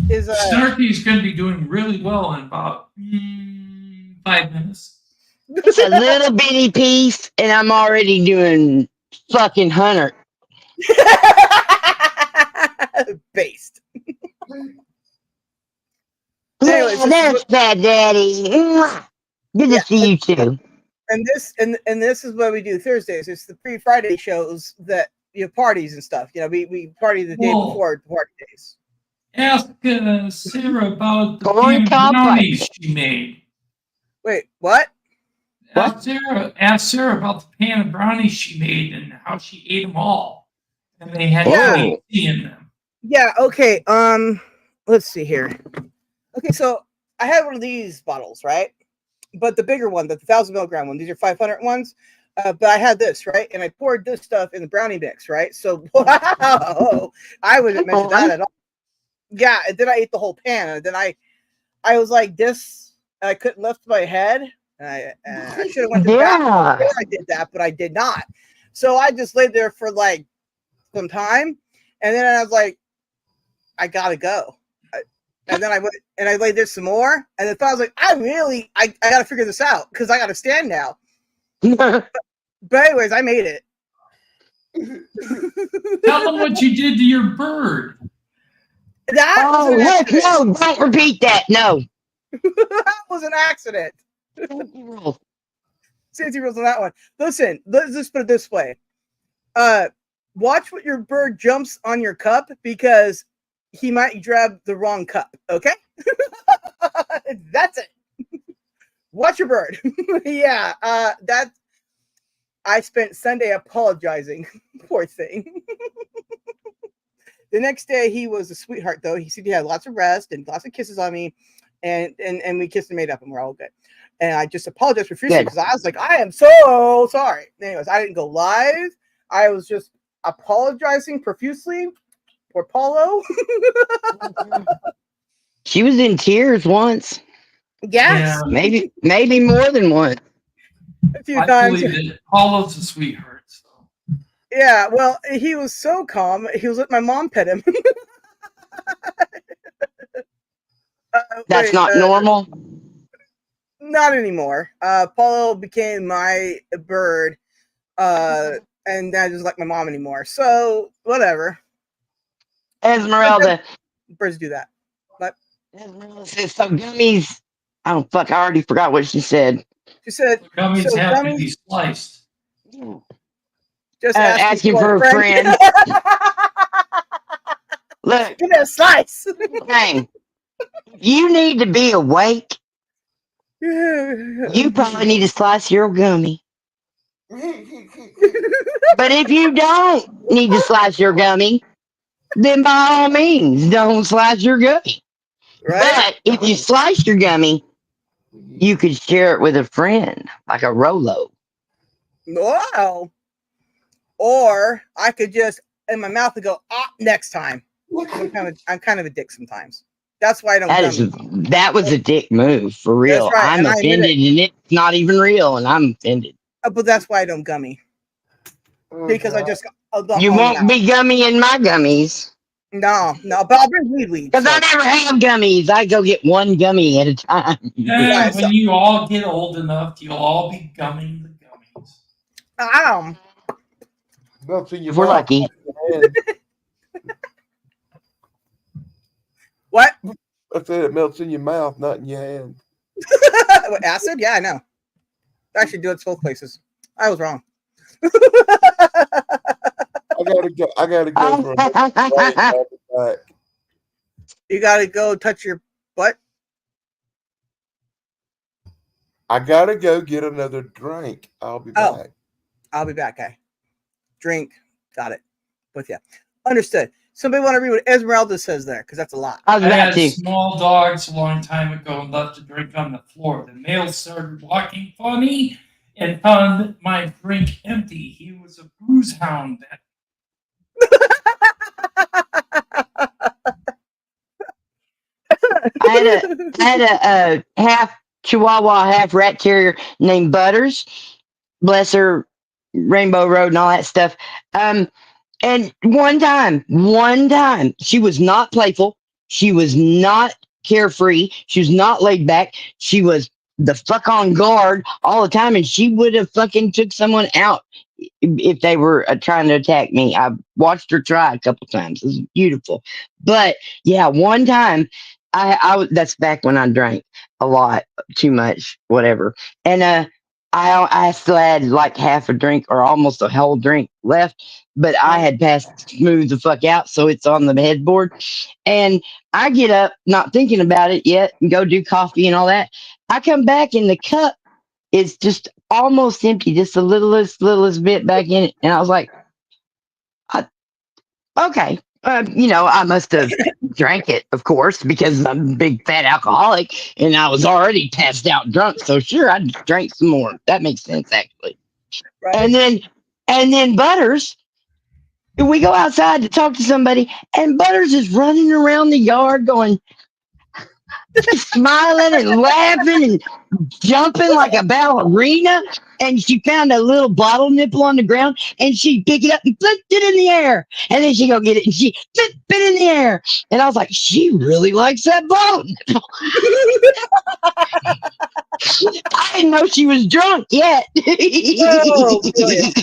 Is Snarky's going to be doing really well in about 5 minutes. It's a little bitty piece, and I'm already doing fucking 100. based. Anyways, Yeah, that's Fat Daddy. Mwah. Good to see you too. And this is what we do Thursdays. It's the pre-Friday shows that parties and stuff. We party the day Whoa. before the party days. Ask Sarah about the Corn pan cob brownies pipe. she made. Wait, what? Ask Sarah about the pan of brownies she made and how she ate them all, and they had Yeah. THC in them. Yeah. Okay. Let's see here. Okay, so I had one of these bottles, right? But the bigger one, the 1,000 milligram one. These are 500 ones. But I had this, right? And I poured this stuff in the brownie mix, right? So, wow, I wouldn't mention that at all. Yeah, and then I ate the whole pan. And then I was like this. I couldn't lift my head. I should have went to the bathroom Yeah. before I did that, but I did not. So I just laid there for like some time. And then I was like, I got to go. And then I went and I laid there some more. And then I was like, I got to figure this out because I got to stand now. But anyways, I made it. Tell them what you did to your bird. That was Oh, an heck accident. no, don't repeat that. No. That was an accident. Safety rules on that one. Listen, let's just put it this way. Watch what your bird jumps on your cup because he might grab the wrong cup. Okay? That's it. Watch your bird. Yeah, I spent Sunday apologizing. Poor thing. The next day, he was a sweetheart, though. He said he had lots of rest and lots of kisses on me, and we kissed and made up, and we're all good. And I just apologized profusely because I was like, I am so sorry. Anyways, I didn't go live. I was just apologizing profusely for Paulo. She was in tears once. Yes, Yeah, Maybe more than once. a few I times. believe that Paulo's a sweetheart. So. Yeah, well, he was so calm. He was letting my mom pet him. That's wait, not normal. Not anymore. Paulo became my bird, and I just like my mom anymore. So whatever. Esmeralda. Birds do that. But Esmeralda says, so gummies. Oh, fuck. I already forgot what she said. she said, Gummies so have to gummies be sliced. just asking for a friend. Look, Give me a slice. hey, you need to be awake. You probably need to slice your gummy. But if you don't need to slice your gummy, then by all means, don't slice your gummy. Right? But if you slice your gummy, you could share it with a friend, like a Rolo. Wow. Or I could just in my mouth and go, next time. I'm kind of a dick sometimes. That's why I don't gummy. That was a dick move, for real. That's right, I'm and I admit offended, and it's not even real, and I'm offended. But that's why I don't gummy. Because I just You won't be gummy in my gummies. No, but I'll bring weed. Because I never have gummies. I go get one gummy at a time. Yeah, Right, so- when you all get old enough, you'll all be gumming the gummies. Melts in your If we're mouth. lucky. And What? I said it melts in your mouth, not in your hand. What, acid? Yeah, I know. Actually, do it both places. I was wrong. I gotta go for a drink. I'll be back. You gotta go touch your butt. I gotta go get another drink. I'll be Oh. back. I'll be back, guy. Drink. Got it. With you. Understood. Somebody want to read what Esmeralda says there? Because that's a lot. I was I about had to. small dogs a long time ago and left a drink on the floor. The male started walking funny and found my drink empty. He was a booze hound. I had a half Chihuahua, half rat terrier named Butters. Bless her, Rainbow Road and all that stuff. And one time, she was not playful. She was not carefree. She was not laid back. She was the fuck on guard all the time, and she would have fucking took someone out if they were trying to attack me. I watched her try a couple times. It was beautiful. But yeah, one time, that's back when I drank a lot, too much, whatever. And I still had like half a drink or almost a whole drink left, but I had passed smooth the fuck out, so it's on the headboard. And I get up, not thinking about it yet, and go do coffee and all that. I come back and the cup is just almost empty, just the littlest bit back in it. And I was like, okay. I must have drank it, of course, because I'm a big fat alcoholic and I was already passed out drunk. So sure, I drank some more. That makes sense, actually. Right? And then Butters, we go outside to talk to somebody, and Butters is running around the yard going, smiling and laughing and jumping like a ballerina. And she found a little bottle nipple on the ground, and she picked it up and flipped it in the air. And then she go get it and she flipped it in the air. And I was like, she really likes that bottle nipple. I didn't know she was drunk yet. Oh, brilliant.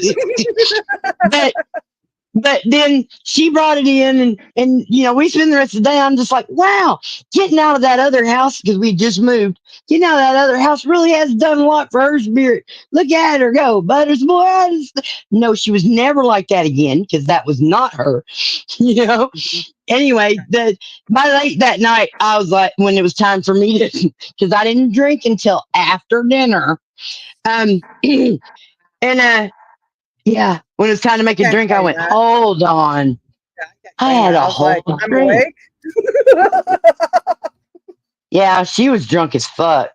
But then she brought it in, and we spend the rest of the day. I'm just like, wow, getting out of that other house, because we just moved. Getting out of that other house really has done a lot for her spirit. Look at her go, Butters boy. No, she was never like that again, because that was not her. Anyway, by late that night, I was like, when it was time for me to, because I didn't drink until after dinner. And yeah, when it was time to make a Can't drink, I blame went, that. hold on. Yeah, I can't I blame had that. a I was whole like, I'm drink. awake. Yeah, she was drunk as fuck.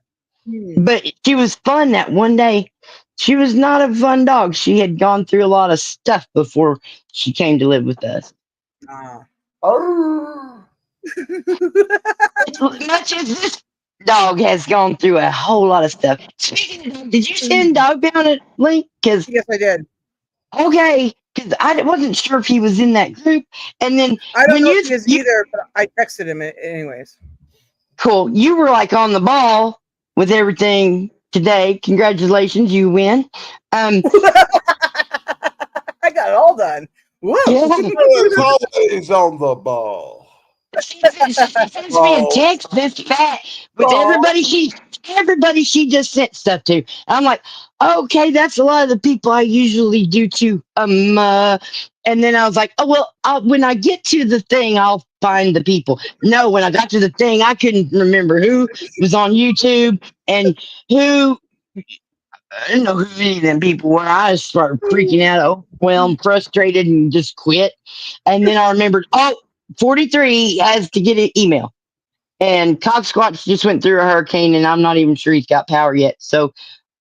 But she was fun that one day. She was not a fun dog. She had gone through a lot of stuff before she came to live with us. Arr. As much as this dog has gone through a whole lot of stuff. Speaking of dog, did you send Dog Pound a link? Because Yes, I did. okay, because I wasn't sure if he was in that group. And then I don't when know if he is either, but I texted him anyways. cool, you were like on the ball with everything today. Congratulations, you win. I got it all done. Whoa. Yeah. It's always on the ball. She sends me a text this fat with everybody she just sent stuff to. And I'm like, okay, that's a lot of the people I usually do too. And then I was like, oh well, when I get to the thing, I'll find the people. No, when I got to the thing, I couldn't remember who was on YouTube and who. I didn't know who any of them people were. I just started freaking out, overwhelmed, frustrated, and just quit. And then I remembered, 43 has to get an email. And Cogsquatch just went through a hurricane, and I'm not even sure he's got power yet. So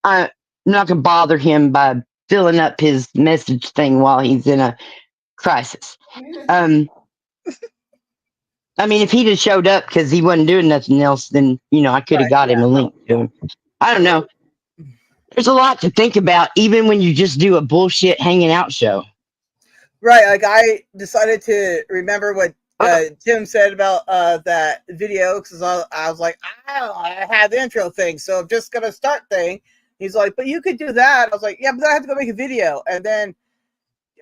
I'm not going to bother him by filling up his message thing while he's in a crisis. I mean, if he'd have showed up because he wasn't doing nothing else, then, I could have got him a link to him. I don't know. There's a lot to think about, even when you just do a bullshit hanging out show. Right, like I decided to remember what Tim said about that video because I was like, I have the intro thing, so I'm just gonna start thing. He's like, but you could do that. I was like, yeah, but then I have to go make a video, and then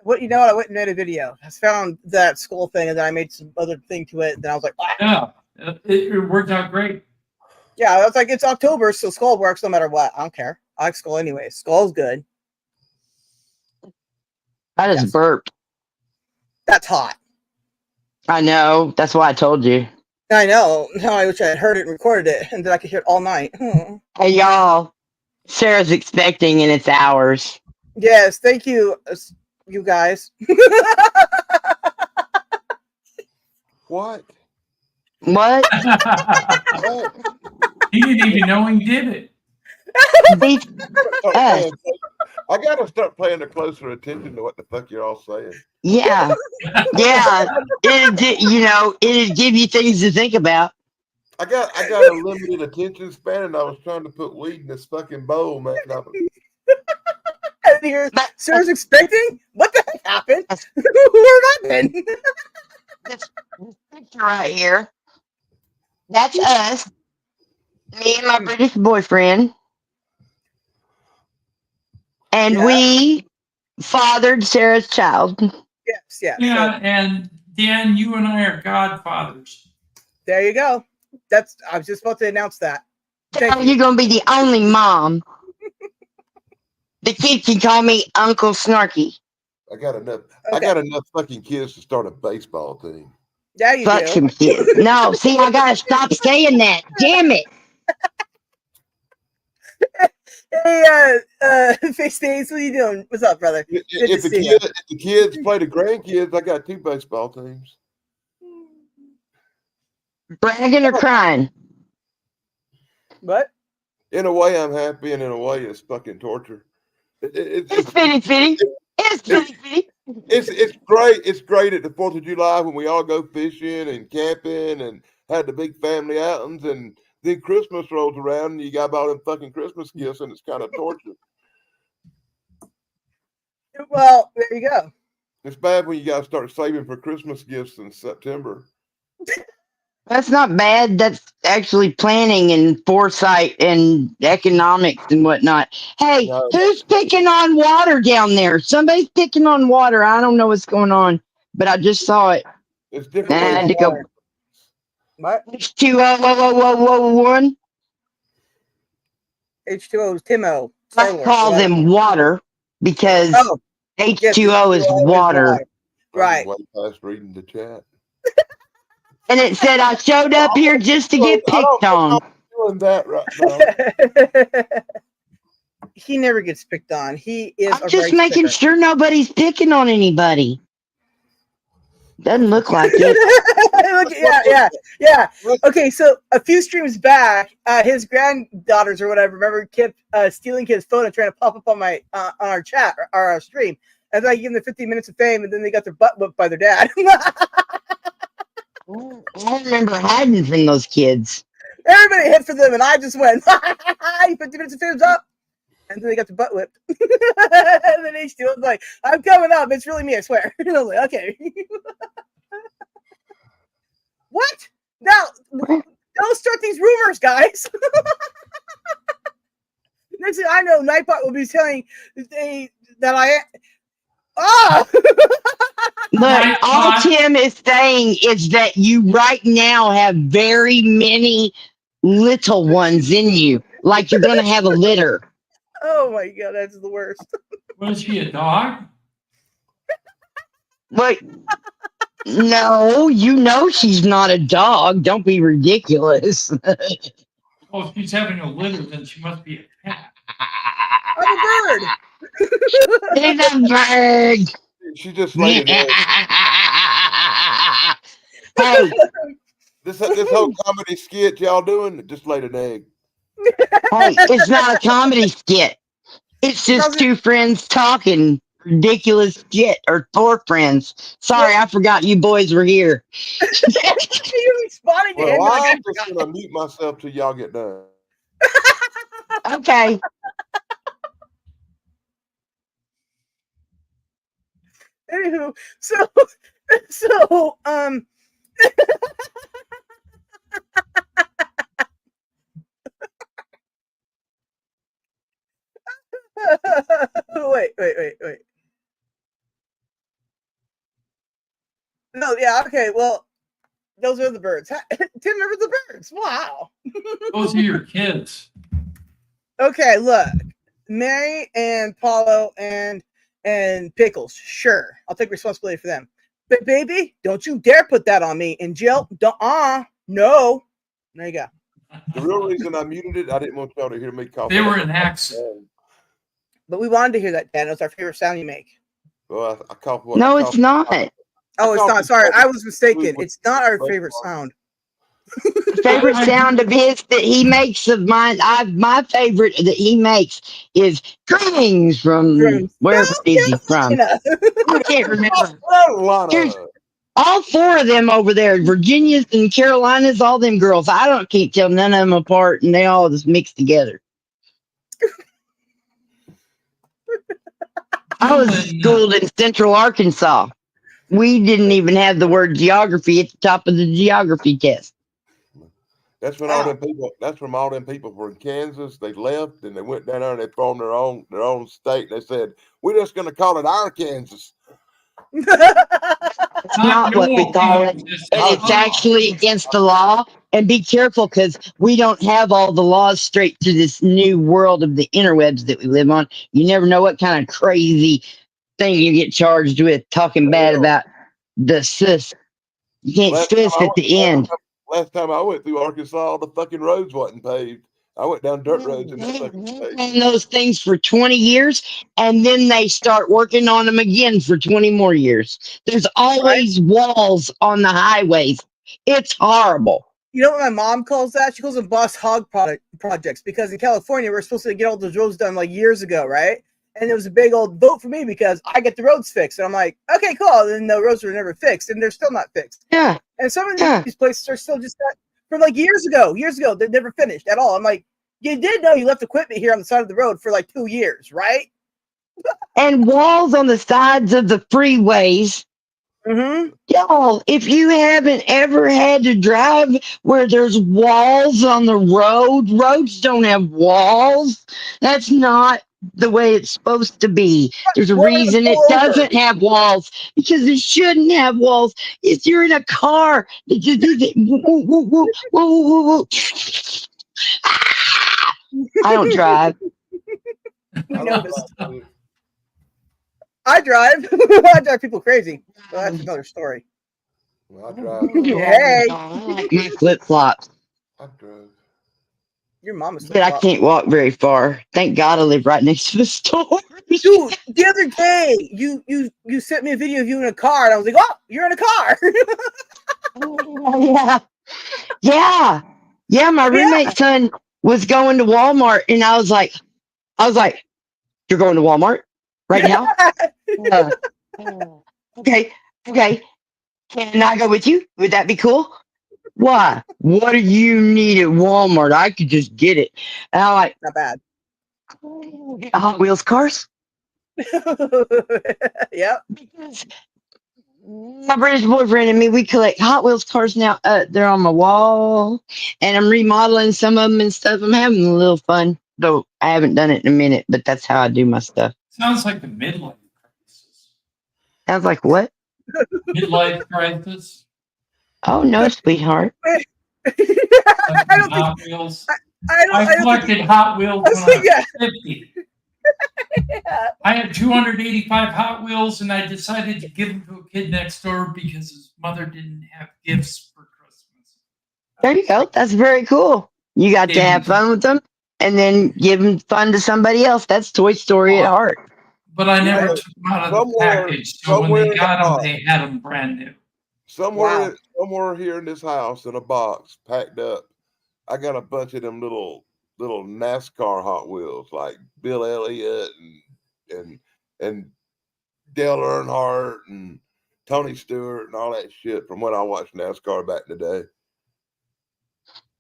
what you know what? I went and made a video. I found that school thing, and then I made some other thing to it. And then I was like, Yeah, it worked out great. yeah, I was like, it's October, so school works no matter what. I don't care. I like school anyway. School's good. I just Yes. burped. That's hot. I know. That's why I told you. I know. Now I wish I had heard it and recorded it, and then I could hear it all night. Hey, y'all. Sarah's expecting, and it's ours. Yes, thank you, you guys. What? What? What? He didn't even know he did it. Beats Start us. paying- I gotta start paying a closer attention to what the fuck you're all saying. Yeah. Yeah. It'd give you things to think about. I got a limited attention span, and I was trying to put weed in this fucking bowl, man. And here, Sarah's expecting. What the heck happened? Where have I been? This picture right here. That's us. Me and my British boyfriend. And Yeah. we fathered Sarah's child. Yes, yeah. Yeah, So, and Dan, you and I are godfathers. there you go. I was just about to announce that. Thank You're going to be the only mom. The kids can call me Uncle Snarky. I got enough. Okay. I got enough fucking kids to start a baseball team. Yeah, you Fuck do. some kids. No, see, I got to stop saying that. Damn it. Hey, Face Days, what are you doing? What's up, brother? Good to If the see you. kids play the grandkids, I got 2 baseball teams. Bragging or crying? What? In a way, I'm happy, and in a way, it's fucking torture. It's fitty. It's fitty. It's great. It's great at the 4th of July when we all go fishing and camping and had the big family outings, and then Christmas rolls around and you got all them fucking Christmas gifts, and it's kind of torture. Well, there you go. It's bad when you got to start saving for Christmas gifts in September. That's not bad. That's actually planning and foresight and economics and whatnot. Hey, No. who's picking on water down there? Somebody's picking on water. I don't know what's going on, but I just saw it. It's different. I ways had to go. What? H2O. H2O is Timo. I call them water because Oh, H2O is water. Right. Way past reading the chat. And it said I showed up here just to get picked on. Doing that right now. He never gets picked on. He is I'm just making sure nobody's picking on anybody. Doesn't look like it. Yeah. Okay, so a few streams back, his granddaughters or whatever, remember, kept stealing his phone and trying to pop up on my on our chat or our stream. And then I give them the 15 minutes of fame, and then they got their butt whipped by their dad. I remember hiding from those kids. Everybody hit for them, and I just went, 50 minutes of fame's up. And then they got their butt whipped. And then H2 was like, I'm coming up. It's really me, I swear. And I was like, okay. What? Now, don't start these rumors, guys. Next thing I know, Nightbot will be telling that I am. Ah! Look, all Tim is saying is that you right now have very many little ones in you. Like you're going to have a litter. Oh my God, that's the worst. Was she a dog? But no, you know she's not a dog. Don't be ridiculous. Well, if she's having a litter, then she must be a cat. I'm a bird. It's a bird. She just laid an egg. Hey, This whole comedy skit y'all doing just laid an egg. hey, it's not a comedy skit. It's just two friends talking ridiculous shit, or 4 friends. Sorry, I forgot you boys were here. You responding to him? Well, Like, I'm just gonna mute myself till y'all get done. Okay. Anywho, so Wait. No, yeah, okay. Well, those are the birds. Tim remembers the birds. Wow. Those are your kids. Okay, look, Mary and Paulo and Pickles. Sure, I'll take responsibility for them. But baby, don't you dare put that on me. And Jill, don't. No. There you go. The real reason I muted it, I didn't want y'all to hear me cough. They were in accident. But we wanted to hear that, Dan. It was our favorite sound you make. Well, I cough. No, it's not. Oh, it's not. Sorry, I was mistaken. It's not our favorite sound. Favorite sound of his that he makes of mine. My favorite that he makes is greetings from wherever is he from? I can't remember. Here's all four of them over there, Virginia's and Carolinas, all them girls. Can't tell none of them apart, and they all just mixed together. I was schooled in Central Arkansas. We didn't even have the word geography at the top of the geography test. That's when all them people. That's from all them people were in Kansas. They left and they went down there and they formed their own state. And they said, "We're just going to call it our Kansas." That's not what we call it, and it's actually against the law. And be careful, because we don't have all the laws straight to this new world of the interwebs that we live on. You never know what kind of crazy thing you get charged with talking bad about the sis. You can't sis at the end. Last time I went through Arkansas, the fucking roads wasn't paved. I went down dirt roads and on those things for 20 years, and then they start working on them again for 20 more years. There's always walls on the highways. It's horrible. You know what my mom calls that? She calls them boss hog projects, because in California, we're supposed to get all those roads done like years ago, right? And it was a big old vote for me because I get the roads fixed. And I'm like, okay, cool. And then the roads were never fixed, and they're still not fixed. Yeah. And some of these places are still just that from like years ago. They're never finished at all. I'm like, you did know you left equipment here on the side of the road for like 2 years, right? And walls on the sides of the freeways. Mm-hmm. Y'all, if you haven't ever had to drive where there's walls on the road, roads don't have walls. That's not the way it's supposed to be. There's a reason it doesn't have walls, because it shouldn't have walls. If you're in a car, it just I don't drive. We noticed. I drive. I drive people crazy. Well, that's another story. Well, I drive. Hey, my flip flops. I drove. Your mom is. But I can't walk very far. Thank God I live right next to the store. Dude, the other day you sent me a video of you in a car, and I was like, "Oh, you're in a car." Yeah. My roommate's son was going to Walmart, and I was like, "You're going to Walmart right now?" Okay. Can I go with you? Would that be cool? Why? What do you need at Walmart? I could just get it. And I'm like, not bad. Hot Wheels cars? Yep. Because my British boyfriend and me, we collect Hot Wheels cars now. They're on my wall, and I'm remodeling some of them and stuff. I'm having a little fun, though I haven't done it in a minute, but that's how I do my stuff. Sounds like the midlife crisis. Sounds like what? Midlife crisis. Oh, no, sweetheart. I don't Hot Wheels. I collected Hot Wheels when I was 50. Yeah. I had 285 Hot Wheels, and I decided to give them to a kid next door because his mother didn't have gifts for Christmas. There you go. That's very cool. You got to have fun with them and then give them fun to somebody else. That's Toy Story at heart. But I never took them out of the package, so when they got them, they had them brand new. Somewhere here in this house in a box, packed up, I got a bunch of them little NASCAR Hot Wheels, like Bill Elliott and Dale Earnhardt and Tony Stewart and all that shit from when I watched NASCAR back in the day.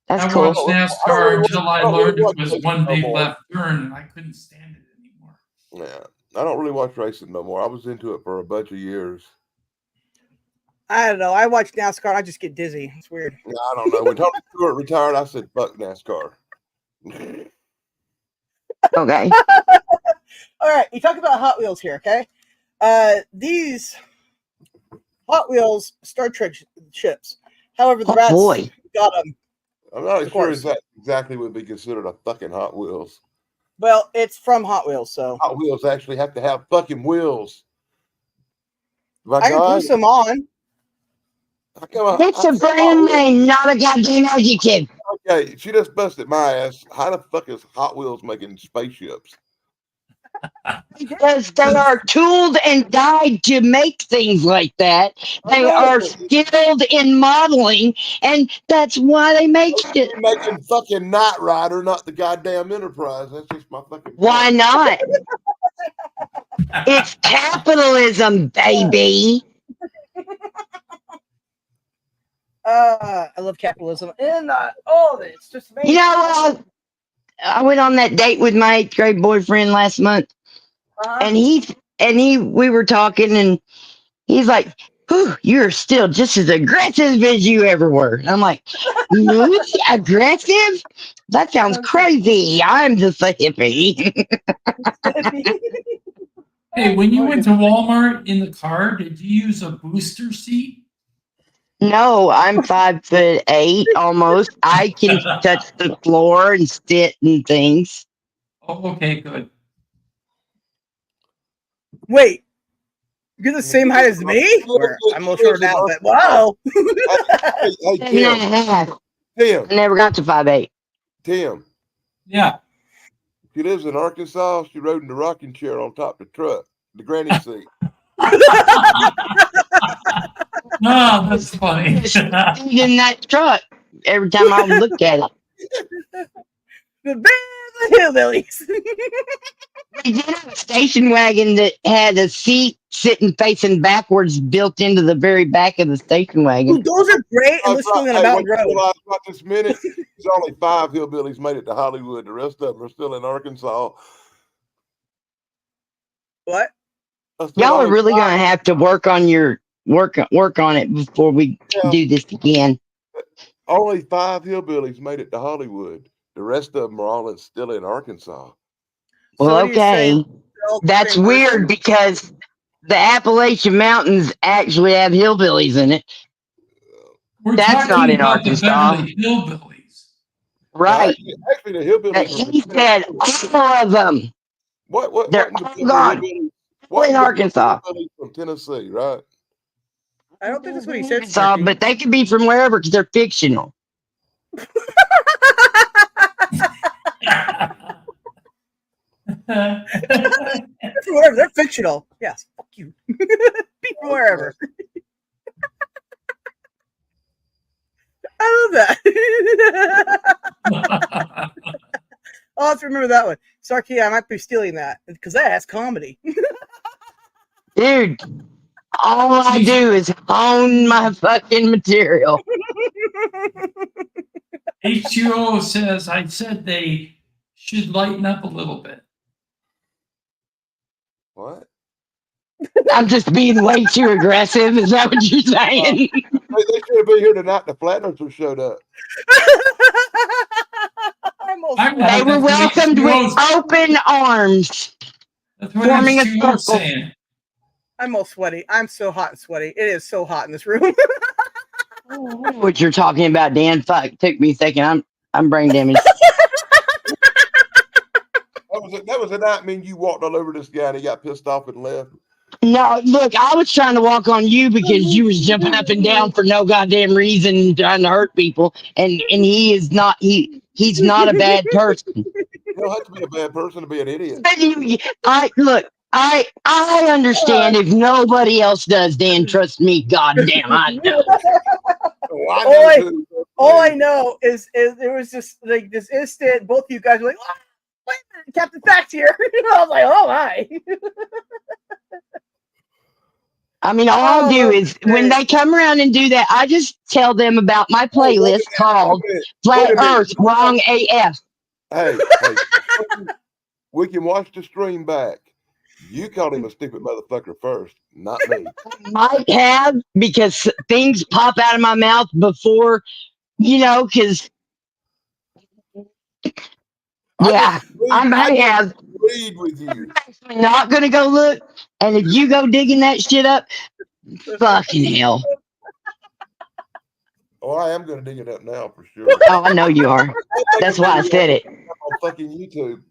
That's I cool. watched NASCAR until I learned it was one big left turn, and I couldn't stand it anymore. Yeah, I don't really watch racing no more. I was into it for a bunch of years. I don't know. I watch NASCAR. And I just get dizzy. It's weird. Yeah, I don't know. When Tony Stewart retired, I said, "Fuck NASCAR." Okay. All right, you talk about Hot Wheels here, okay? These Hot Wheels Star Trek ships. However, the Oh, rats boy. got them. I'm not Of sure course. if that exactly would be considered a fucking Hot Wheels. Well, it's from Hot Wheels, so Hot Wheels actually have to have fucking wheels. My I can God, glue some on. how come It's a Hot brand Wheels- name, not a goddamn adjective. Okay, she just busted my ass. How the fuck is Hot Wheels making spaceships? Because they are tooled and dyed to make things like that. I They know, are but skilled in modeling, and that's why they make it. you're making fucking Knight Rider, not the goddamn Enterprise. That's just my fucking Why point. not? It's capitalism, baby. I love capitalism, and all of it. It's just amazing. You know, I went on that date with my 8th grade boyfriend last month, and we were talking, and he's like, "Whew, you're still just as aggressive as you ever were." And I'm like, "Me? Aggressive? That sounds crazy. I'm just a hippie." Hey, when you went to Walmart in the car, did you use a booster seat? No, I'm 5'8" almost. I can touch the floor and sit and things. Oh, okay, good. Wait, you're the same height as me? Or I'm a little shorter now, but wow. Hey, 7.5. Tim, I never got to 5'8". Tim. Yeah. She lives in Arkansas. She rode in the rocking chair on top of the truck, the granny seat. Oh, that's funny. In that truck every time I look at it. The band of the hillbillies. They did have a station wagon that had a seat sitting facing backwards built into the very back of the station wagon. Ooh, those are great unless you're going on a mountain What you road. realize about this minute? There's only 5 hillbillies made it to Hollywood. The rest of them are still in Arkansas. What? I said Y'all are only really 5 gonna have to work on it before we do this again. only 5 hillbillies made it to Hollywood. The rest of them are all still in Arkansas. So Well, what are you saying? okay. They're all the That's same weird person? because the Appalachian Mountains actually have hillbillies in it. We're That's not talking in about the Arkansas. Beverly Hillbillies. Right. Actually, the hillbillies. But he said all of them. What They're in the all Beverly gone. Hillbillies? All What in in the Beverly Arkansas. Hillbillies from Tennessee, right? I don't think that's what he said, Arkansas, Sparky. but they could be from wherever because they're fictional. From wherever. They're fictional. Yes. Fuck you. Be from wherever. I love that. I'll have to remember that one. Sarky, I might be stealing that because that's comedy. Dude, all I do is hone my fucking material. H2O says, I said they should lighten up a little bit. What? I'm just being way too aggressive. Is that what you're saying? They should have been here tonight. The Flatlanders showed up. I'm They not. were That's what welcomed with H2O's, open arms, that's what forming a H2O's circle. saying. I'm all sweaty. I'm so hot and sweaty. It is so hot in this room. What you're talking about, Dan? Fuck, took me a second. I'm brain damaged. That was the night me and you walked all over this guy and he got pissed off and left. No, look, I was trying to walk on you because you was jumping up and down for no goddamn reason and trying to hurt people. And he's not a bad person. You don't have to be a bad person to be an idiot. I understand if nobody else does, Dan. Trust me, goddamn, I know. All I know is there was just like this instant. Both of you guys were like, oh, "Wait a minute, Captain Fact's here." I was like, "Oh my!" I mean, all I'll do is when they come around and do that, I just tell them about my playlist called Flat Earth Wrong AF. Hey, we can watch the stream back. You called him a stupid motherfucker first, not me. Might have, because things pop out of my mouth before, because yeah, I I might just have. agreed with you. I'm not gonna go look, and if you go digging that shit up, fucking hell. Oh, I am going to dig it up now for sure. Oh, I know you are. I think That's I'm why I gonna said it. on fucking YouTube.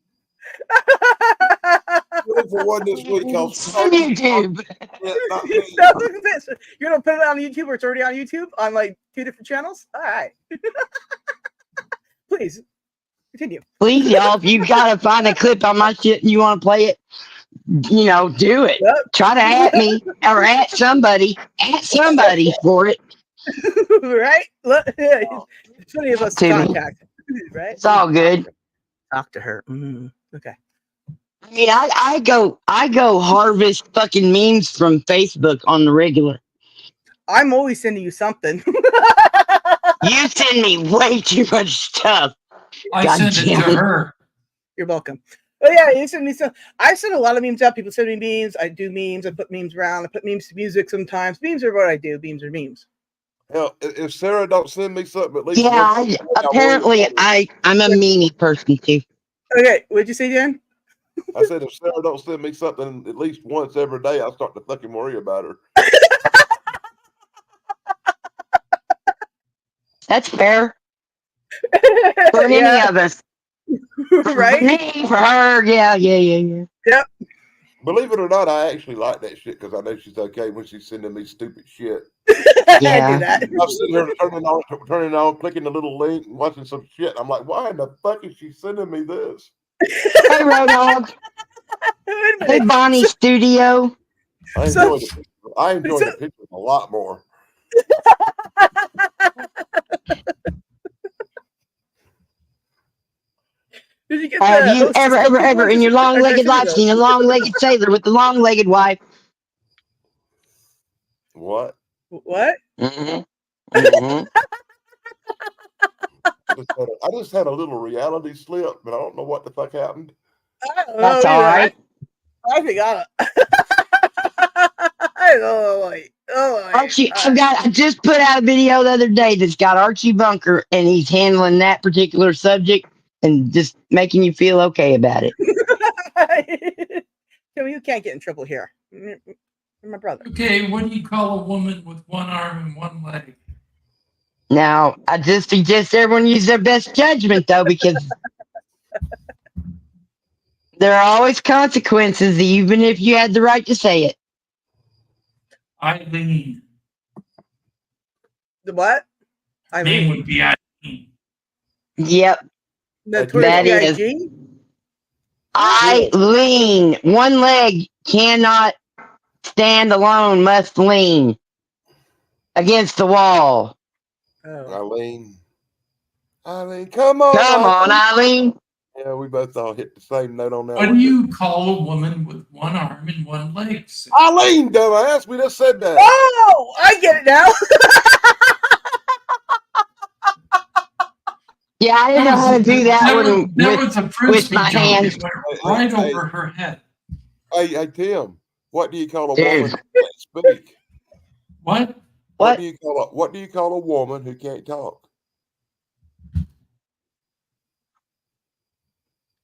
Good for one this week, cause It's on YouTube. yeah, not me. No, look at this. You're gonna put it on YouTube, or it's already on YouTube on like 2 different channels. All right, please continue. Please, y'all, if you gotta find a clip on my shit and you want to play it, do it. Yep. Try to at me or at somebody for it. Right? Look, yeah, there's plenty of us to To me. contact. Right? It's all good. Talk to her. Okay. I mean, I go harvest fucking memes from Facebook on the regular. I'm always sending you something. You send me way too much stuff. I God sent it damn to it. her. You're welcome. Oh yeah, you send me some. I send a lot of memes out. People send me memes. I do memes. I put memes around. I put memes to music sometimes. Memes are what I do. Memes are memes. Hell, if Sarah don't send me something at least Yeah, once, apparently I'm a meanie person too. Okay, what'd you say, Jen? I said if Sarah don't send me something at least once every day, I'll start to fucking worry about her. That's fair for any Yeah, of us. For right? me, for her, yeah. Yep. Believe it or not, I actually like that shit because I know she's okay when she's sending me stupid shit. I do Yeah. that. I'm sitting here turning on, clicking the little link, and watching some shit. I'm like, why in the fuck is she sending me this? Hey, Road Dog. Wait a Hey, minute. Bonnie Studio. I So- enjoy the pictures a lot more. Did you get Have the you hostess ever cookies one? in your Or did I long-legged send you life those? seen a long-legged sailor with the long-legged wife? What? What? Mm-hmm. Mm-hmm. I just had a little reality slip, but I don't know what the fuck happened. I don't know That's all either. right. I forgot it. I don't know. Like, oh my. Archie, I just put out a video the other day that's got Archie Bunker, and he's handling that particular subject and just making you feel okay about it. Tell me you can't get in trouble here. You're my brother. Okay, what do you call a woman with one arm and one leg? Now, I just suggest everyone use their best judgment, though, because there are always consequences, even if you had the right to say it. Eileen. The what? Name would be Eileen. Yep, Notorious that is. B.I.G. Eileen. One leg cannot stand alone, must lean against the wall. Oh. Eileen, come on, Come on, Eileen. Yeah, we both all hit the same note on that What one. do you call a woman with one arm and one leg? Eileen, dumbass, we just said that. Oh, I get it now. Yeah, I didn't know how to do that one That was a frisbee my joke. hands. It went right over her head. Hey, Tim, what do you call a Dude. woman who can't speak? What? What do you call a woman who can't talk?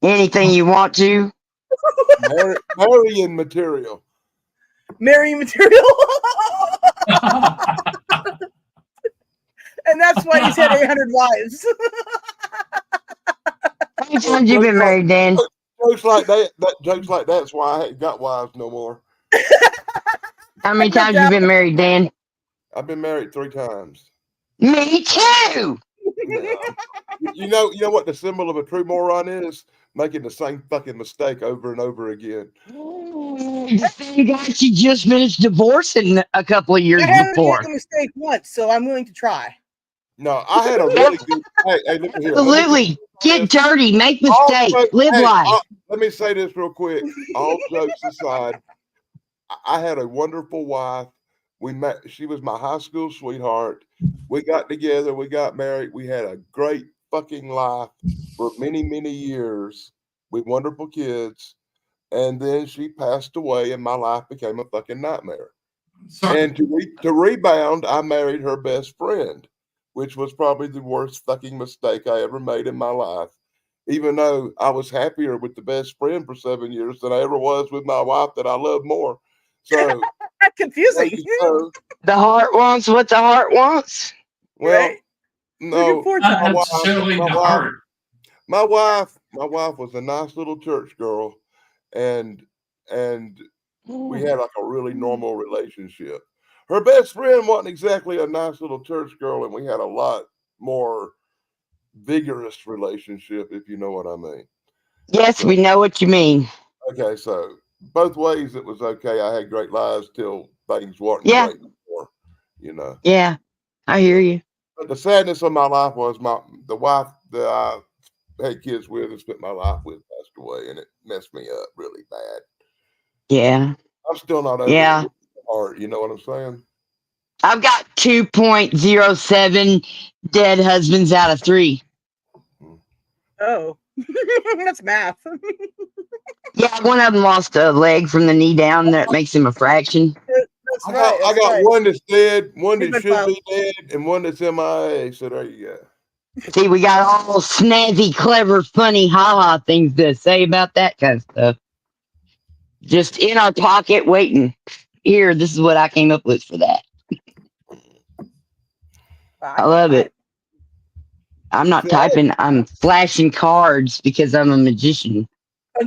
Anything you want to. Marrying material. Marrying material. And that's why he's had 800 wives. How many times you been married, Dan? Jokes like that's why I ain't got wives no more. How many times you been married, Dan? I've been married 3 times. Me too. No. You know what the symbol of a true moron is? Making the same fucking mistake over and over again. The same guy she just finished divorcing a couple of years I haven't before. made a mistake once, so I'm willing to try. No, I had a really good. Hey, look here. Absolutely. Get dirty, make mistakes, live life. Let me say this real quick. All jokes aside, I had a wonderful wife. We met. She was my high school sweetheart. We got together. We got married. We had a great fucking life for many, many years with wonderful kids. And then she passed away, and my life became a fucking nightmare. Sorry. And to rebound, I married her best friend, which was probably the worst fucking mistake I ever made in my life. Even though I was happier with the best friend for 7 years than I ever was with my wife that I love more. So, That's confusing. The heart wants what the heart wants. well, Right? no, Not my wife, necessarily my the wife, heart. my wife was a nice little church girl, and we had like a really normal relationship. Her best friend wasn't exactly a nice little church girl, and we had a lot more vigorous relationship, if you know what I mean. Yes, So, we know what you mean. okay, so both ways it was okay. I had great lives till things wasn't Yeah. great anymore, you know. Yeah, I hear you. But the sadness of my life was the wife that I had kids with and spent my life with passed away, and it messed me up really bad. Yeah. I'm still not over Yeah. it. Heart, you know what I'm saying? I've got 2.07 dead husbands out of 3. Oh, that's math. Yeah, one of them lost a leg from the knee down. That makes him a fraction. That's right. I got one that's dead, one that Even should if be dead, and one that's MIA. So there you go. See, we got all snazzy, clever, funny, ha-ha things to say about that kind of stuff. Just in our pocket, waiting. Here, this is what I came up with for that. I love it. I'm not typing. I'm flashing cards because I'm a magician.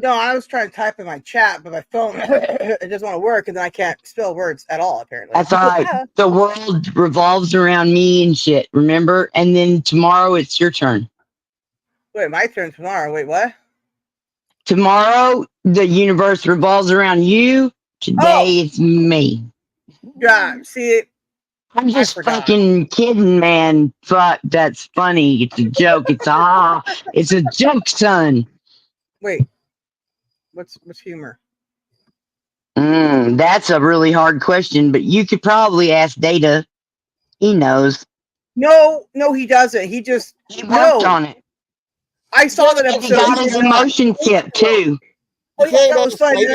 No, I was trying to type in my chat, but my phone it doesn't want to work, and then I can't spell words at all. Apparently, That's all right. The world revolves around me and shit. Remember? And then tomorrow it's your turn. Wait, my turn tomorrow. Wait, what? Tomorrow the universe revolves around you. Today it's me. Yeah. See, I'm just fucking kidding, man. Fuck, that's funny. It's a joke. It's it's a joke, son. Wait, what's humor? That's a really hard question, but you could probably ask Data. He knows. No, he doesn't. He just worked on it. I saw that episode. He got his emotion tip too. Oh yeah, that was funny.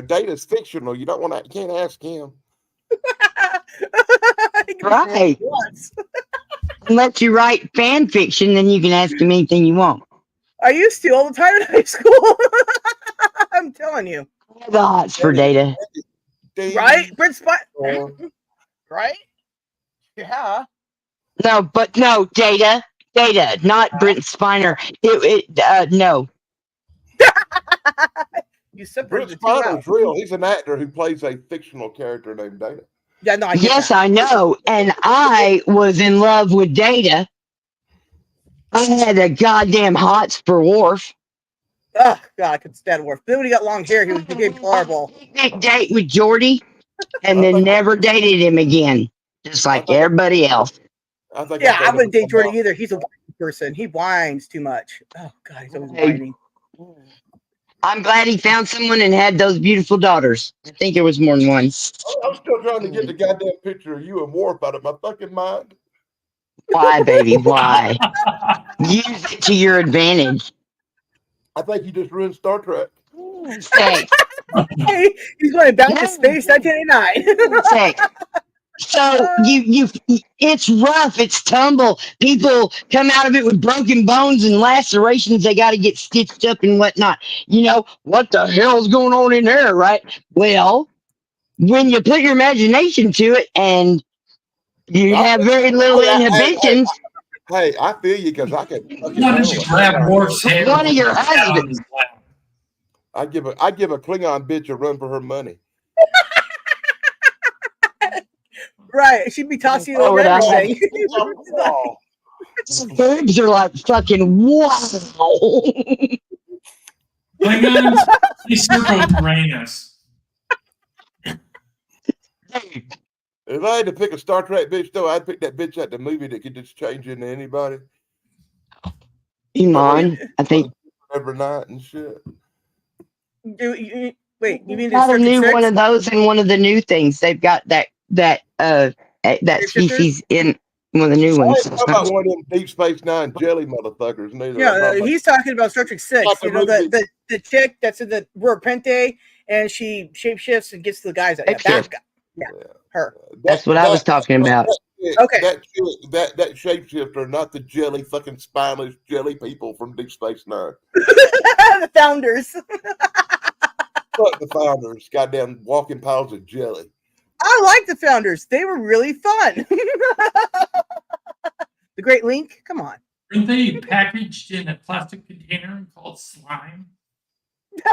Data's fictional. You don't want to. You can't ask him. Right. Unless you write fan fiction, then you can ask him anything you want. I used to all the time in high school. I'm telling you. The hots for Data. Right? Brent Spiner. Right? Yeah. No, Data, not Brent Spiner. No. You Brent Spiner's real. He's an actor who plays a fictional character named Data. Yeah, no, Yes, I know. And I was in love with Data. I had a goddamn hots for Worf. Oh, God, I could stand Worf. Then when he got long hair, he became horrible. Big date with Geordi and then never dated him again. Just like everybody else. I wouldn't date Geordi either. He's a whiny person. He whines too much. Oh, God, he's always whining. I'm glad he found someone and had those beautiful daughters. I think there was more than one. I'm still trying to get the goddamn picture of you and Worf out of my fucking mind. Why, baby? Why? Use it to your advantage. I think you just ruined Star Trek. Sex. Hey, he's going back to space 1989. Sex. So it's rough, it's tumble. People come out of it with broken bones and lacerations. They got to get stitched up and whatnot. You know, what the hell's going on in there, right? Well, when you put your imagination to it and you have very little inhibitions. Hey, I feel you because I could. Why don't you grab Worf's head? One of your husbands. I give a Klingon bitch a run for her money. Right, she'd be tossing you over everything. Birds are like fucking wow. Klingons, they circle Uranus. If I had to pick a Star Trek bitch, though, I'd pick that bitch at the movie that could just change into anybody. Iman, I think. Every night and shit. Wait, you mean got a new one of those in one of the new things? They've got that species in. One of the new I ones. ain't talking about one of them Deep Space Nine jelly motherfuckers. Neither. I'm Yeah, talking about he's talking about Star Trek 6. Like the You know, movie. the chick that's in the Repente, and she shapeshifts and gets to the guys. Yeah, Shapeshift. that guy. Yeah, her. That's what I was talking about. Okay. That shapeshifter, not the jelly fucking spineless jelly people from Deep Space Nine. The founders. Fuck the founders, goddamn walking piles of jelly. I like the founders. They were really fun. The Great Link. Come on. Weren't they packaged in a plastic container and called slime?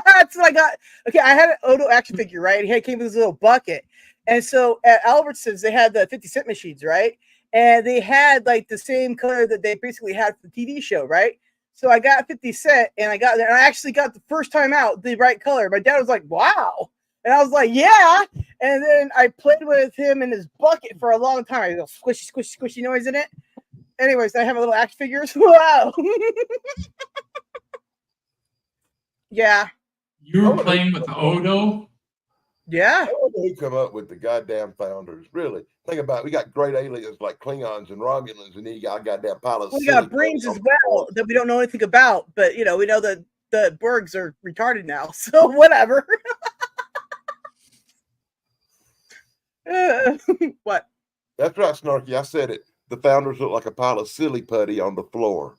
That's what I got. Okay, I had an Odo action figure, right? He came with this little bucket. And so at Albertsons, they had the 50 cent machines, right? And they had like the same color that they basically had for the TV show, right? So I got 50 cent and I actually got the first time out the right color. My dad was like, wow. And I was like, yeah. And then I played with him in his bucket for a long time. I go squishy, squishy, squishy noise in it. Anyways, I have a little action figures. Wow. Yeah. You were playing with Odo? Yeah. Who come up with the goddamn founders? Really? Think about it. We got great aliens like Klingons and Romulans, and then you got a goddamn pile of. We got brains as well that we don't know anything about, but you know, we know that the Bergs are retarded now, so whatever. What? That's right, Snarky. I said it. The founders look like a pile of silly putty on the floor.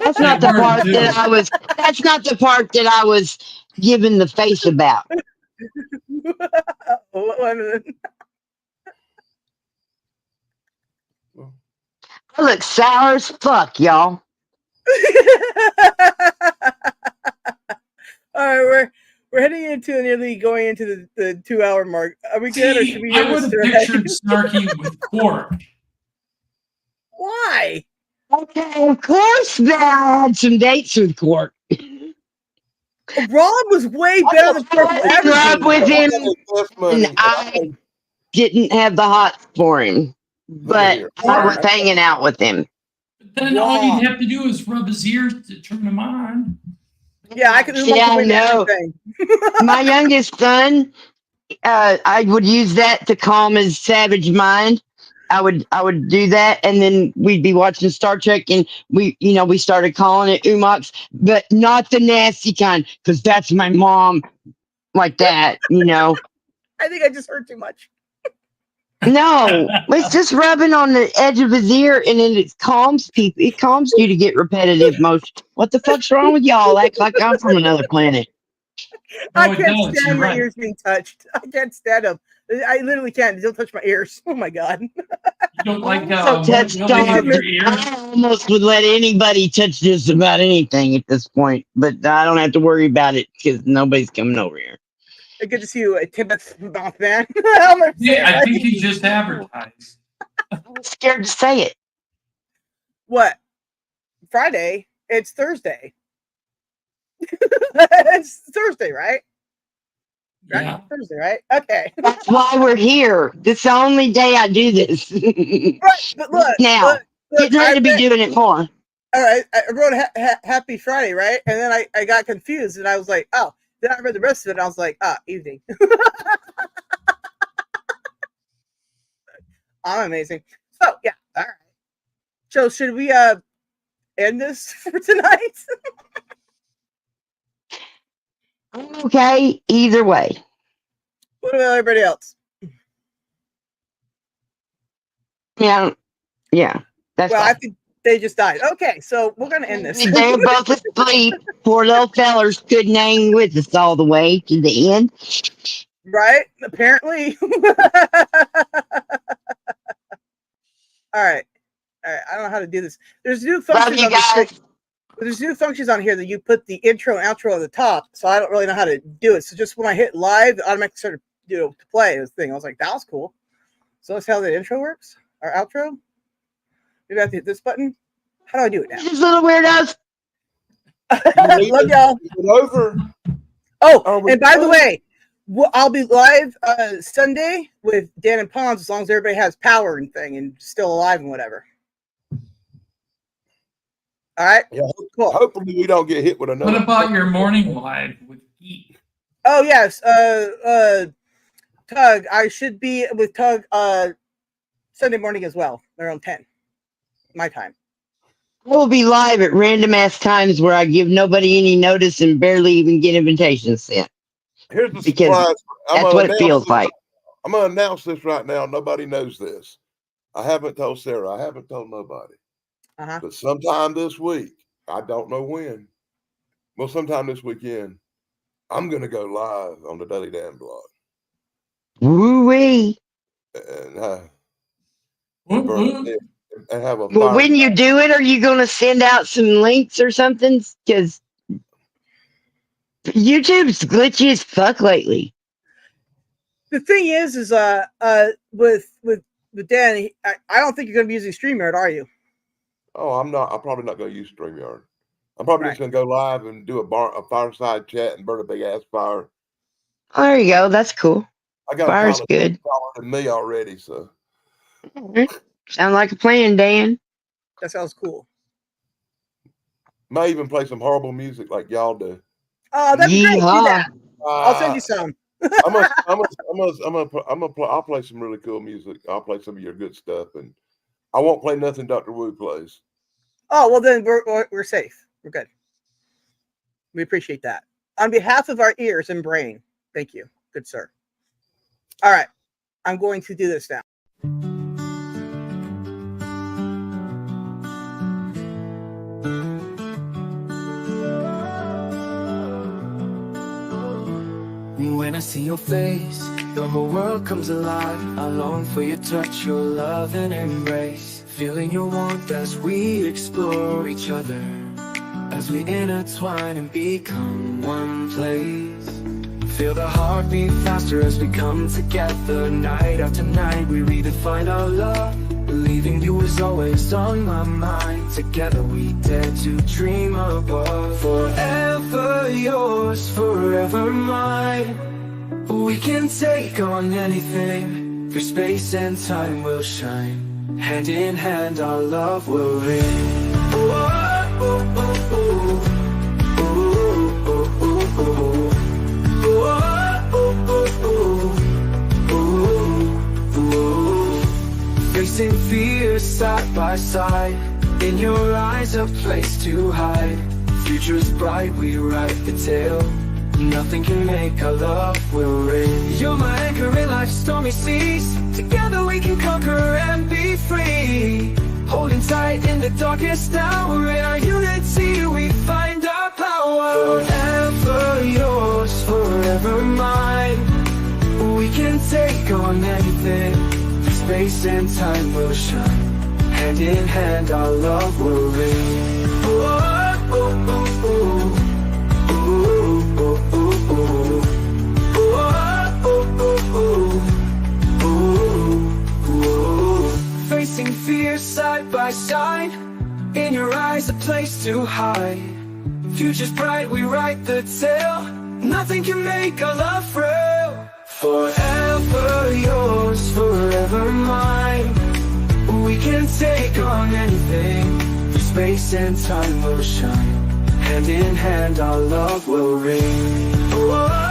That's not the part that I was. That's not the part that I was giving the face about. I look sour as fuck, y'all. All right, we're heading into nearly going into the 2 hour mark. Are we good, or should we? I would have pictured Snarky with Quark. Why? Okay, of course, I had some dates with Quark. Rob was way better than Quark. I grew up with him, and I didn't have the hots for him, but I was hanging out with him. But then all you'd have to do is rub his ears to turn them on. Yeah, I could do I know. My youngest son, I would use that to calm his savage mind. I would do that, and then we'd be watching Star Trek, and we started calling it Umox, but not the nasty kind, because that's my mom, like that, I think I just heard too much. No, it's just rubbing on the edge of his ear, and then it calms people. It calms you to get repetitive motion. What the fuck's wrong with y'all? Act like I'm from another planet. I can't stand my ears being touched. I can't stand them. I literally can't. Don't touch my ears. Oh my god. You don't like I almost would let anybody touch just about anything at this point, but I don't have to worry about it because nobody's coming over here. Good to see you, Tibbetts man. Yeah, I think he just advertised. I'm scared to say it. What? Friday? It's Thursday. It's Thursday, right? Yeah. Thursday, right? Okay. That's why we're here. This is the only day I do this. Right, but look. Now, getting ready to be doing it more. All right, I wrote Happy Friday, right? And then I got confused, and I was like, oh. Then I read the rest of it, and I was like, evening. I'm amazing. So, yeah, all right. So, should we end this for tonight? Okay, either way. What about everybody else? Yeah, that's well, fine. I think they just died. Okay, so we're going to end this. They're both asleep. Poor little fellers couldn't hang with us all the way to the end. Right? Apparently. All right. I don't know how to do this. There's new functions on this. There's new functions on here that you put the intro and outro at the top, so I don't really know how to do it. So just when I hit live, it automatically started to play this thing. I was like, that was cool. So that's how the intro works? Or outro? Maybe I have to hit this button? How do I do it now? These little weirdos. Love y'all. Over. Oh, and by the way, I'll be live Sunday with Dan and Pons as long as everybody has power and thing and still alive and whatever. All right. Yeah. Cool. Hopefully we don't get hit with another. What about your morning live with Geek? Oh yes. Tug, I should be with Tug Sunday morning as well, around 10, my time. I will be live at random ass times where I give nobody any notice and barely even get invitations sent. Here's the Because surprise. that's what it feels like. I'm gonna announce this right now. Nobody knows this. I haven't told Sarah. I haven't told nobody. But sometime this week, I don't know when. Well, sometime this weekend, I'm gonna go live on the Daily Dan blog. Woo-wee. And Woo-woo. and have a Well, when you do it, are you going to send out some links or something? Because YouTube's glitchy as fuck lately. The thing is with Dan, I don't think you're going to be using StreamYard, are you? Oh, I'm not. I'm probably not going to use StreamYard. I'm probably just going to go live and do a fireside chat and burn a big ass fire. Oh, there you go. That's cool. I got fire's good. Taller than me already, so. Sound like a plan, Dan. That sounds cool. May even play some horrible music like y'all do. Oh, that'd be great. Do that. I'll send you some. I'll play some really cool music. I'll play some of your good stuff, and I won't play nothing Dr. Wu plays. Oh, well then we're safe. We're good. We appreciate that. On behalf of our ears and brain, thank you, good sir. All right, I'm going to do this now. When I see your face, the whole world comes alive. I long for your touch, your love and embrace. Feeling your warmth as we explore each other, as we intertwine and become one place. Feel the heartbeat faster as we come together. Night after night we redefine our love. Believing you is always on my mind. Together we dare to dream above. Forever yours, forever mine. We can take on anything. Through space and time we'll shine. Hand in hand our love will ring. Oh, oh, oh, oh. Oh, oh, oh, oh. Facing fear side by side. In your eyes a place to hide. Future's bright, we write the tale. Nothing can make our love will ring. You're my anchor in life's stormy seas. Together we can conquer and be free. Holding tight in the darkest hour. In our unity we find our power. Forever yours, forever mine. We can take on anything. Through space and time will shine. Hand in hand our love will ring. Oh, oh, oh, oh. Facing fear side by side. In your eyes a place to hide. Future's bright, we write the tale. Nothing can make our love frail. Forever yours, forever mine. We can take on anything. Through space and time will shine. Hand in hand our love will ring. Whoa.